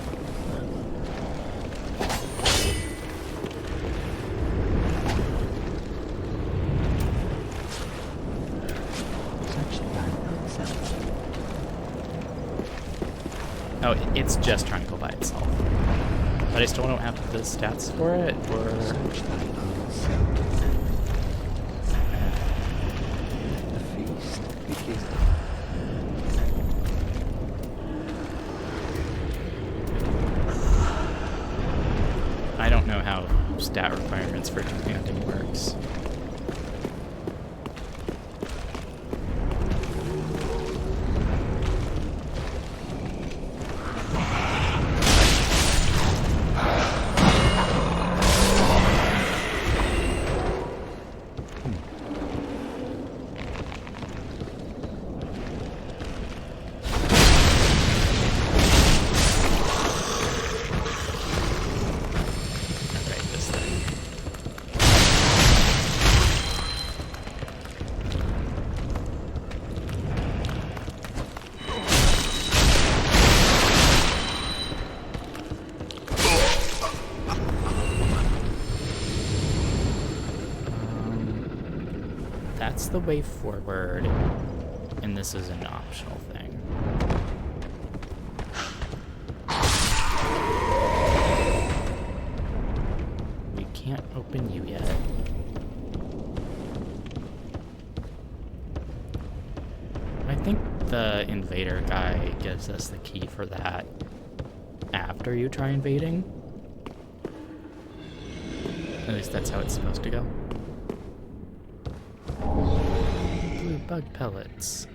Oh, it's just triangle by itself. But I still don't have the stats for it, or... I don't know how stat requirements for two-handing works. that's the way forward, and this is an optional thing. We can't open you yet. I think the invader guy gives us the key for that after you try invading. At least that's how it's supposed to go. Blue bug pellets.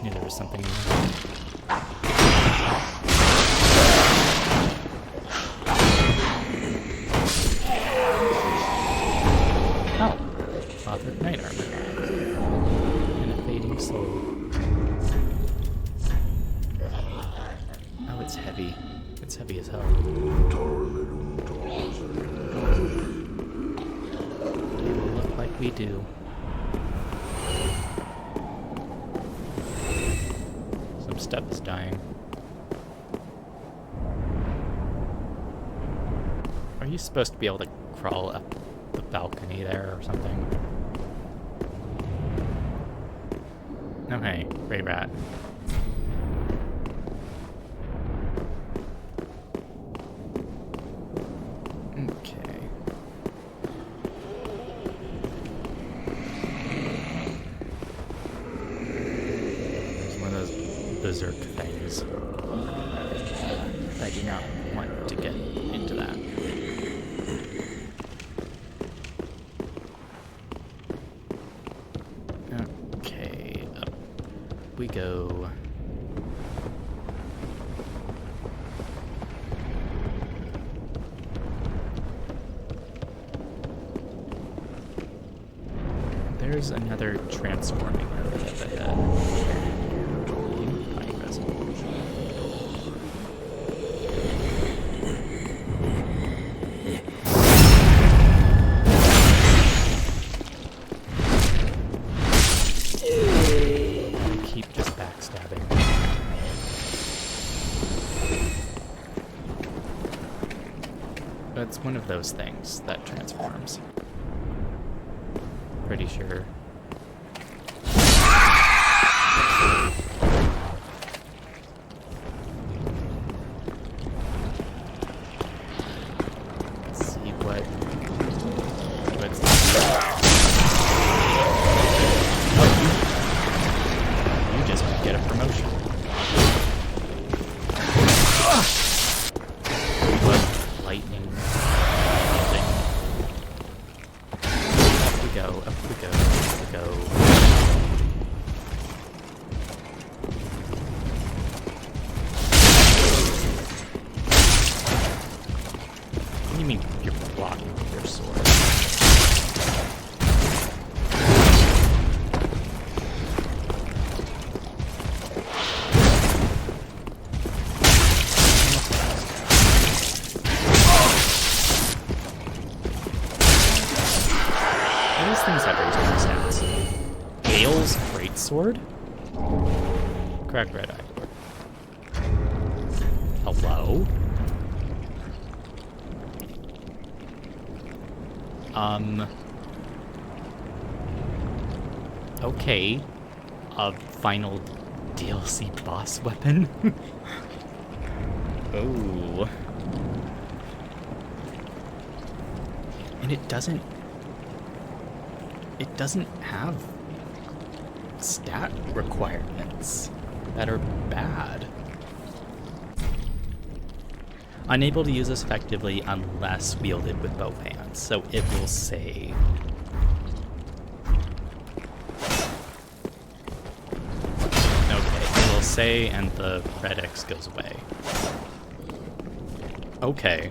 Knew there was something in there. Oh, Cloth Knight armor. And a fading soul. Oh, it's heavy. It's heavy as hell. Look like we do. Stuff is dying. Are you supposed to be able to crawl up the balcony there or something? Okay, Ray Rat. Okay. Berserk things. I do not want to get into that. Okay, up we go. There's another transforming earth up ahead. It's one of those things that transforms. Pretty sure. Let's see what's oh, you just get a promotion. Lightning. What do you mean you're blocking with your sword? These things have reasonable stats. Gale's greatsword? Cracked red eye. Hello? Okay. A final DLC boss weapon? Oh. And it doesn't have stat requirements that are bad. Unable to use this effectively unless wielded with both hands. So it will say will say, and the red X goes away. Okay.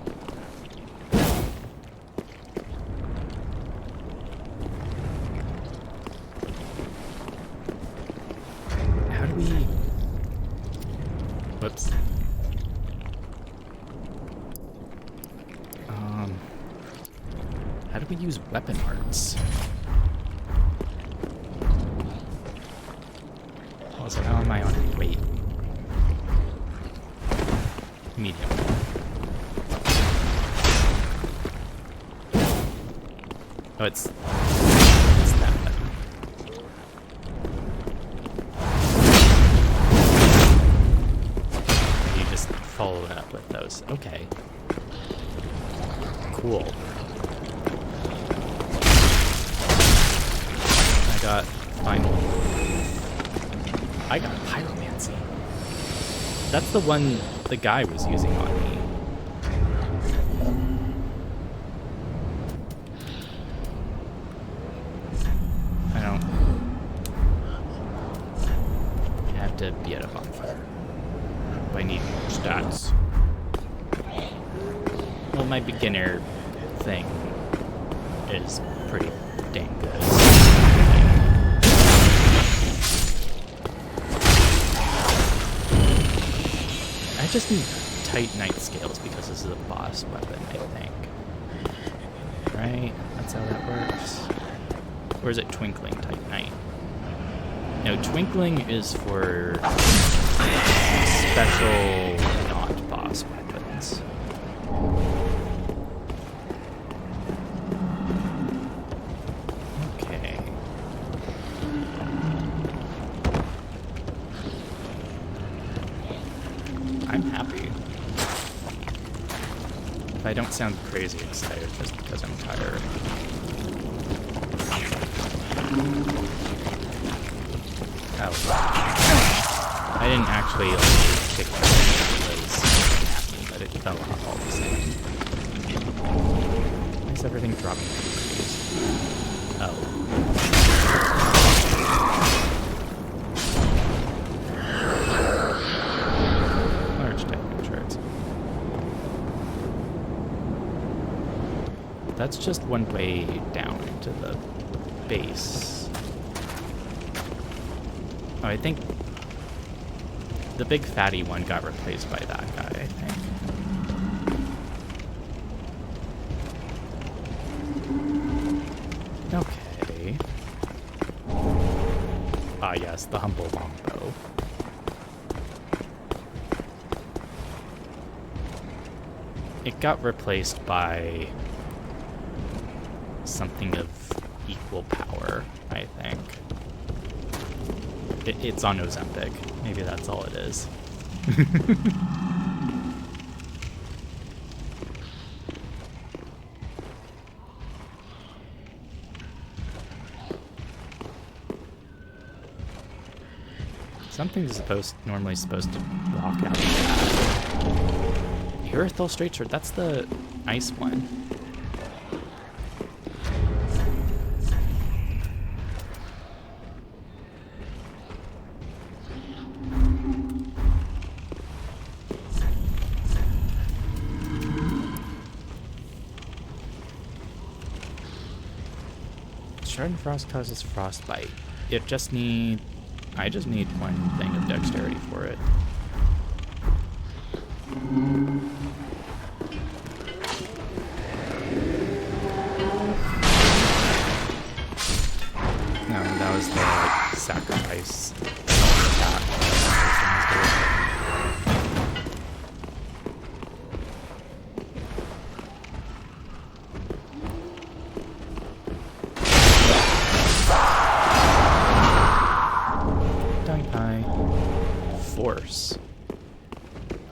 How do we... Whoops. How do we use weapon arts? Also, how am I on weight? Medium. Oh, it's that button. You just follow it up with those. Okay. Cool. I got pyromancy. That's the one the guy was using on me. I have to be at a bonfire. I need stats. Well, my beginner thing is pretty dang good. I just need tight night scales because this is a boss weapon, I think. Right? That's how that works. Or is it twinkling tight night? No, twinkling is for special not boss weapons. Okay. I'm happy. If I don't sound crazy excited just because I'm tired. Oh. I didn't actually kick my because at me, but it fell off all the same. Why is everything dropping degrees? Oh. Large typing charts. That's just one way down into the base. Oh, I think the big fatty one got replaced by that guy, I think. Okay. Ah, yes, the humble longbow. It got replaced by something of equal power, I think. It's on Ozempic. Maybe that's all it is. Something's normally supposed to walk out of that. Urethral straight shirt, that's the ice one. Shard and frost causes frostbite. I just need one thing of dexterity for it. No, that was the sacrifice. Force.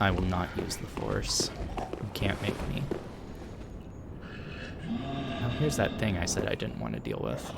I will not use the force. You can't make me. Now here's that thing I said I didn't want to deal with.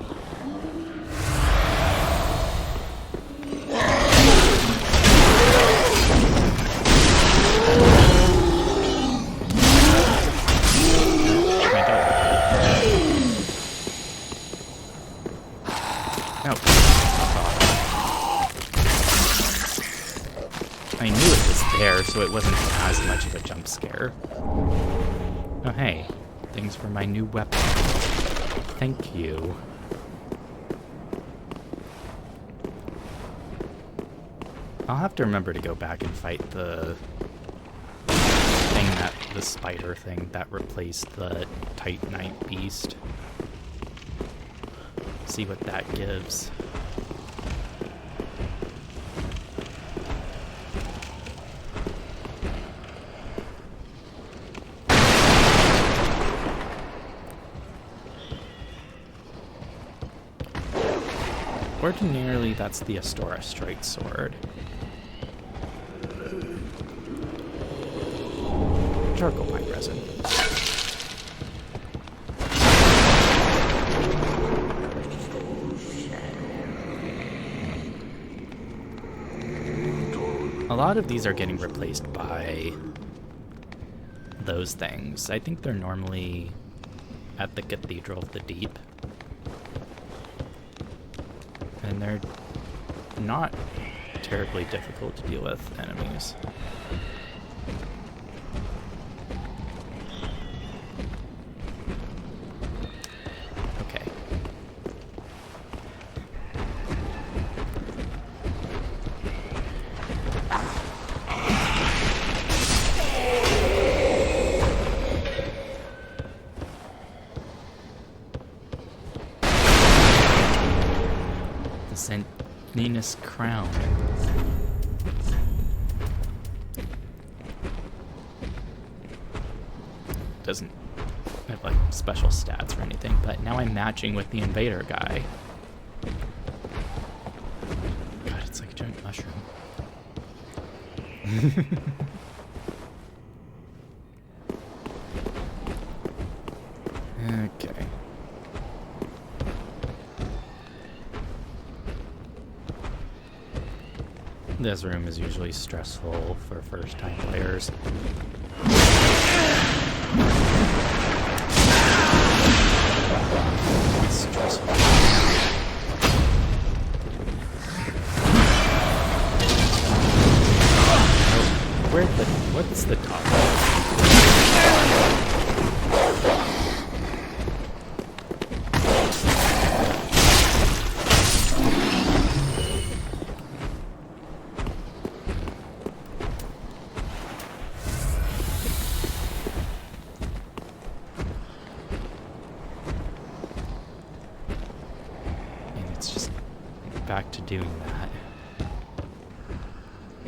so it wasn't as much of a jump scare. Oh hey, things for my new weapon. Thank you. I'll have to remember to go back and fight the thing the spider thing that replaced the Titanite beast. See what that gives. Ordinarily, that's the Astora Strike Sword. Charcoal pine resin. A lot of these are getting replaced by those things. I think they're normally at the Cathedral of the Deep. And they're not terribly difficult to deal with enemies. Okay. The St. Ninus Crown. Doesn't have like special stats or anything, but now I'm matching with the invader guy. God, it's like a giant mushroom. Okay. This room is usually stressful for first-time players. It's stressful. Oh, what's the top? Back to doing that.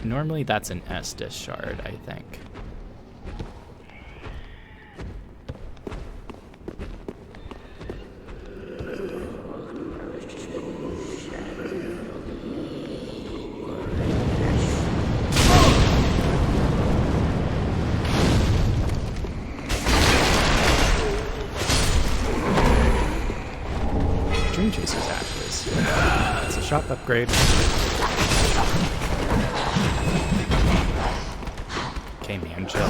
Normally that's an Estus shard, I think. Dream Chaser's ashes. It's a shop upgrade. Okay, man, chill.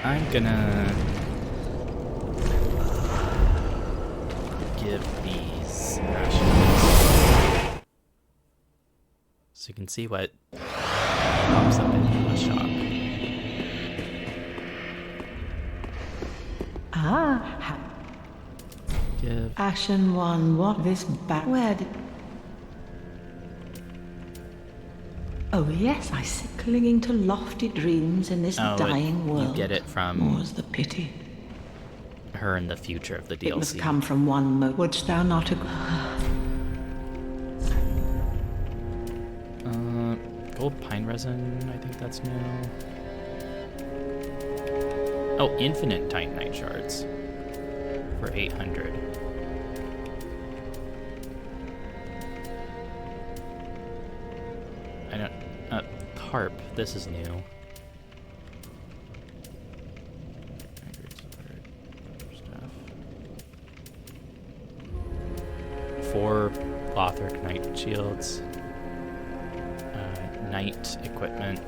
I'm gonna give these ashes so you can see what pops up in the shop. Give Ashen one, what this back? Where did... Oh yes, I sit clinging to lofty dreams in this dying world. You get it from More's the pity. her in the future of the DLC. It must come from one wouldst thou not agree? Gold pine resin, I think that's new. Oh, infinite Titanite shards for 800. I don't... harp, this is new. Stuff. 4 Lothric Knight shields, knight equipment,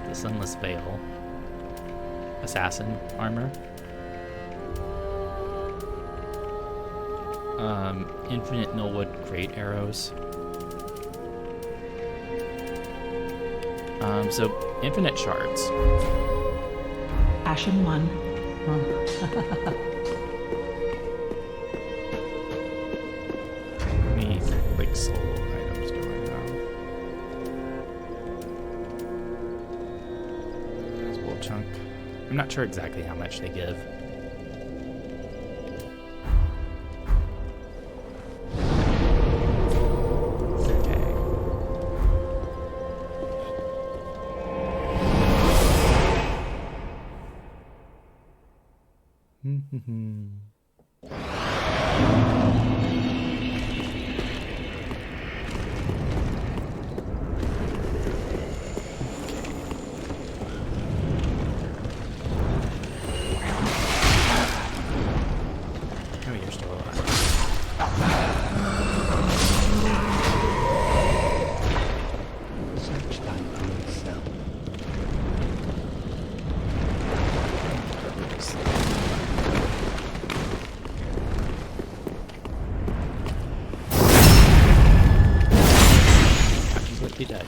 the sunless veil, assassin armor, infinite millwood great arrows. So infinite shards. Ashen one. Let me quick soul items going now. There's wool chunk. I'm not sure exactly how much they give. Oh, you're still alive. Search thine own self. Completely dead.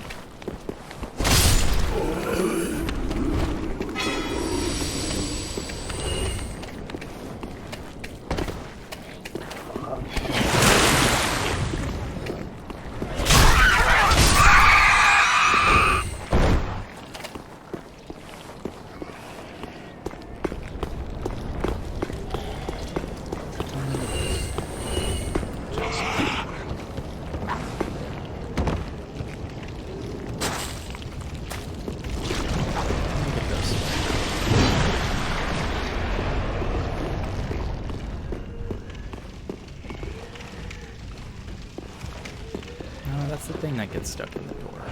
That's the thing that gets stuck in the door.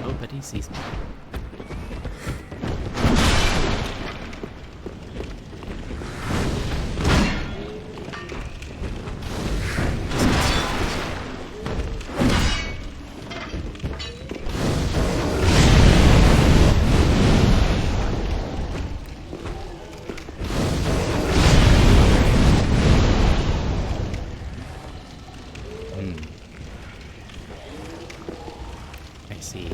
Oh, but he sees me. I see.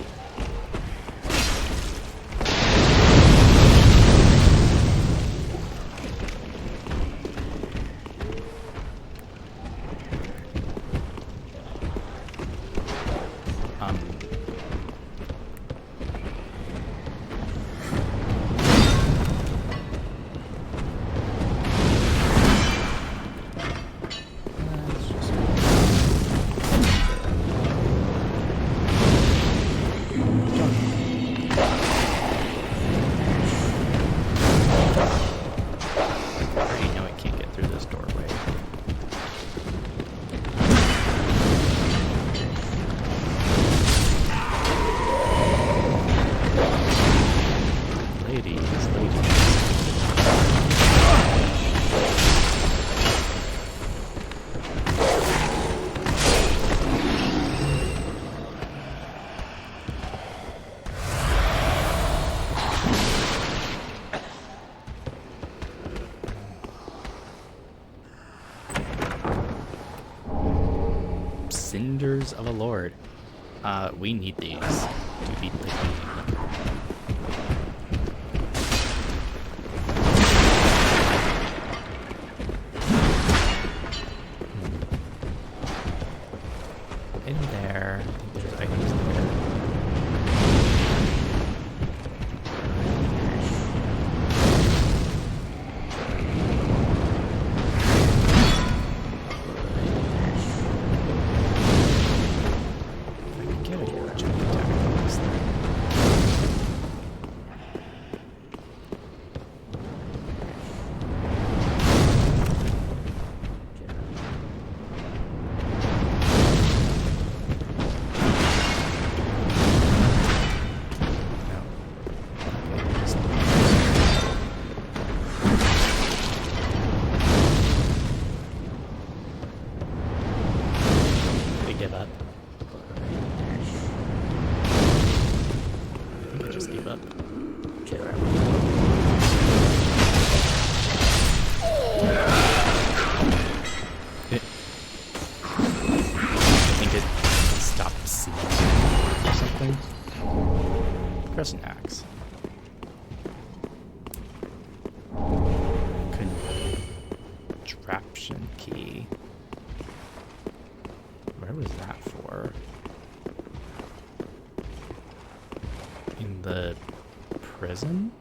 Cinders of a Lord. We need these to beat the game. In there. I think there's items there. I could get a charge attack on this thing. Contraption key. Where was that for? In the prison?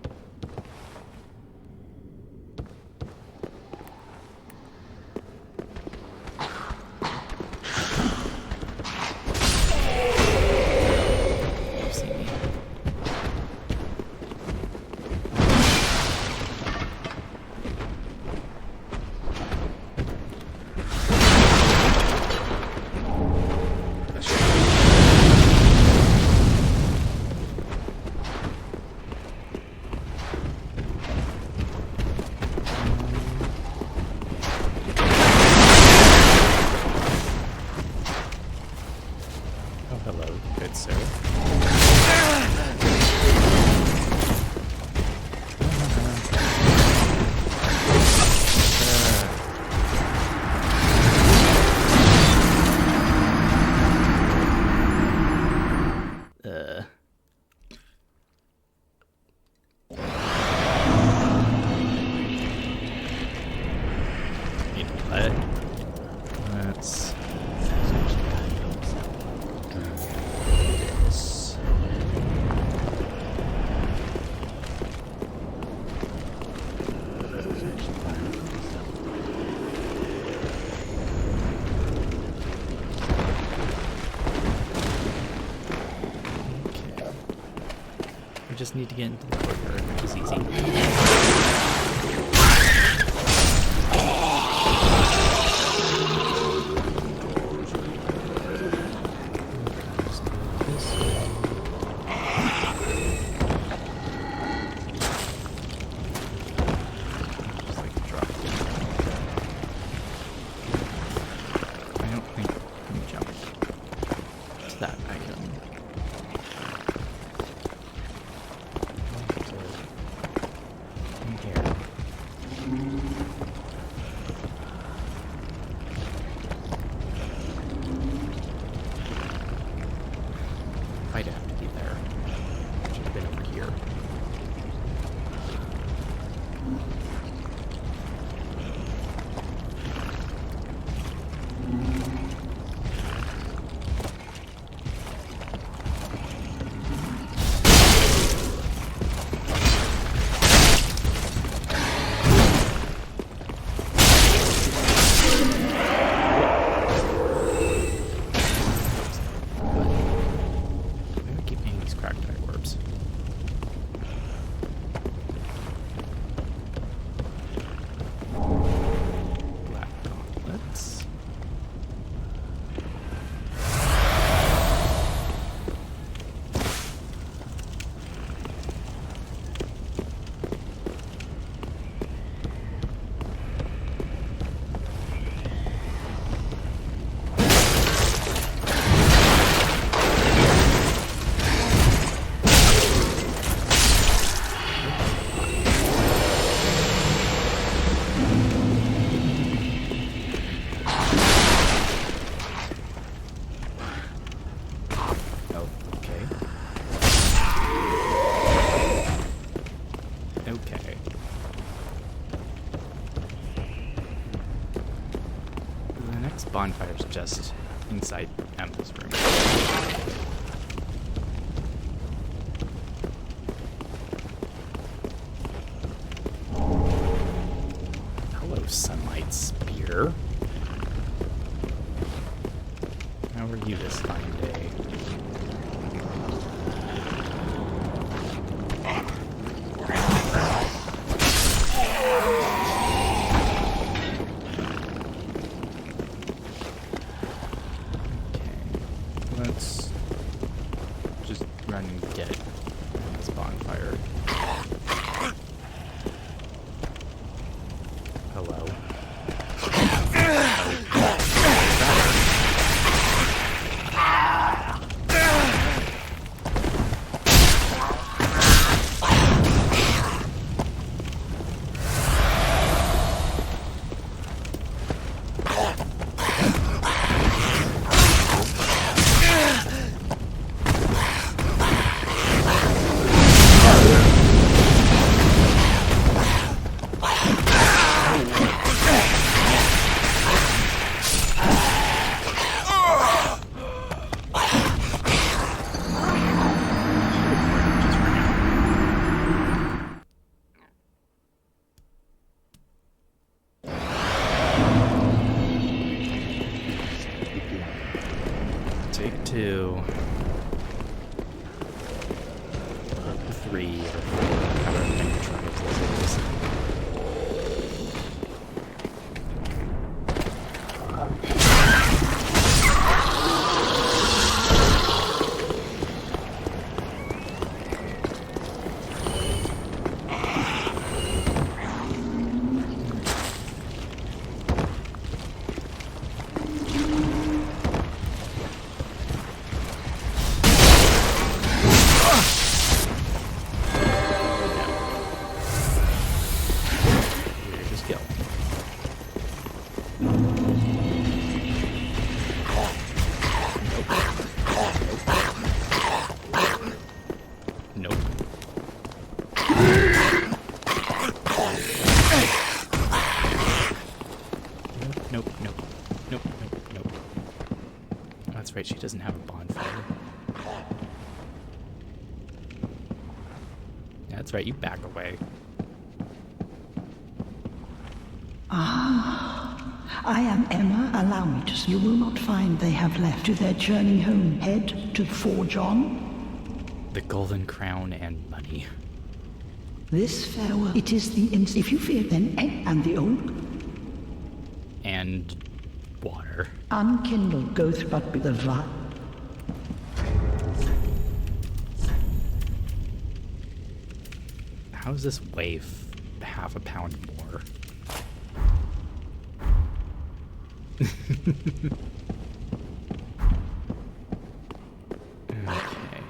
We just need to get into the courtyard, which is easy. Bonfire's just inside Emma's room. Hello, Sunlight Spear. How are you this fine day? Let's just run and get this bonfire. Hello. 2, 3, or however many tries this is. Right, she doesn't have a bonfire. Yeah, that's right, you back away. I am Emma. Allow me to. You will not find they have left to their journey home. Head to Forge On. The golden crown and money. This farewell. It is the if you fear then and the old. And water. Unkindle goeth but be the vile. How does this weigh half a pound more? Okay.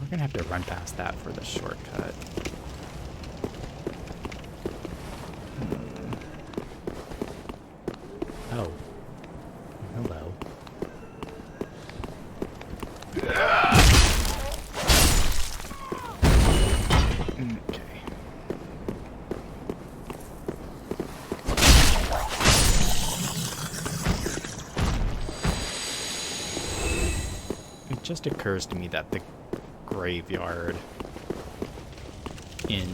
We're gonna have to run past that for the shortcut. Oh. Hello. Okay. It just occurs to me that the graveyard in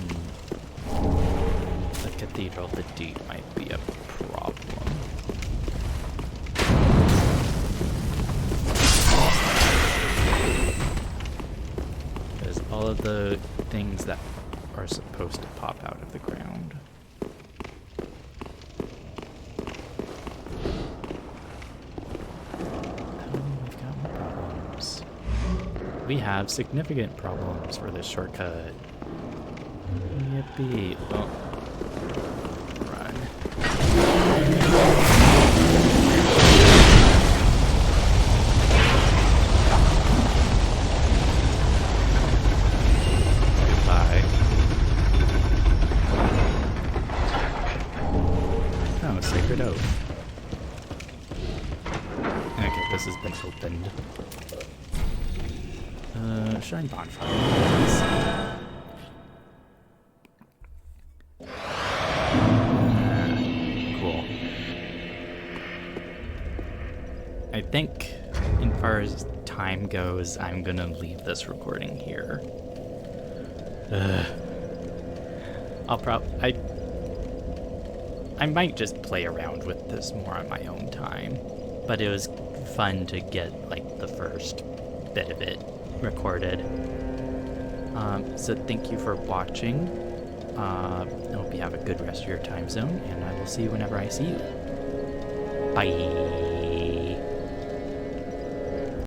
the Cathedral of the Deep might be a problem. Because all of the things that are supposed to pop out of the ground. We have significant problems for this shortcut. Yippee. Oh. Run. Bye. Oh, Sacred Oath. Okay, this has been opened. Shrine bonfire. Cool. I think, as far as time goes, I'm gonna leave this recording here. I might just play around with this more on my own time, but it was fun to get like the first bit of it recorded. So thank you for watching. I hope you have a good rest of your time zone, and I will see you whenever I see you. Bye.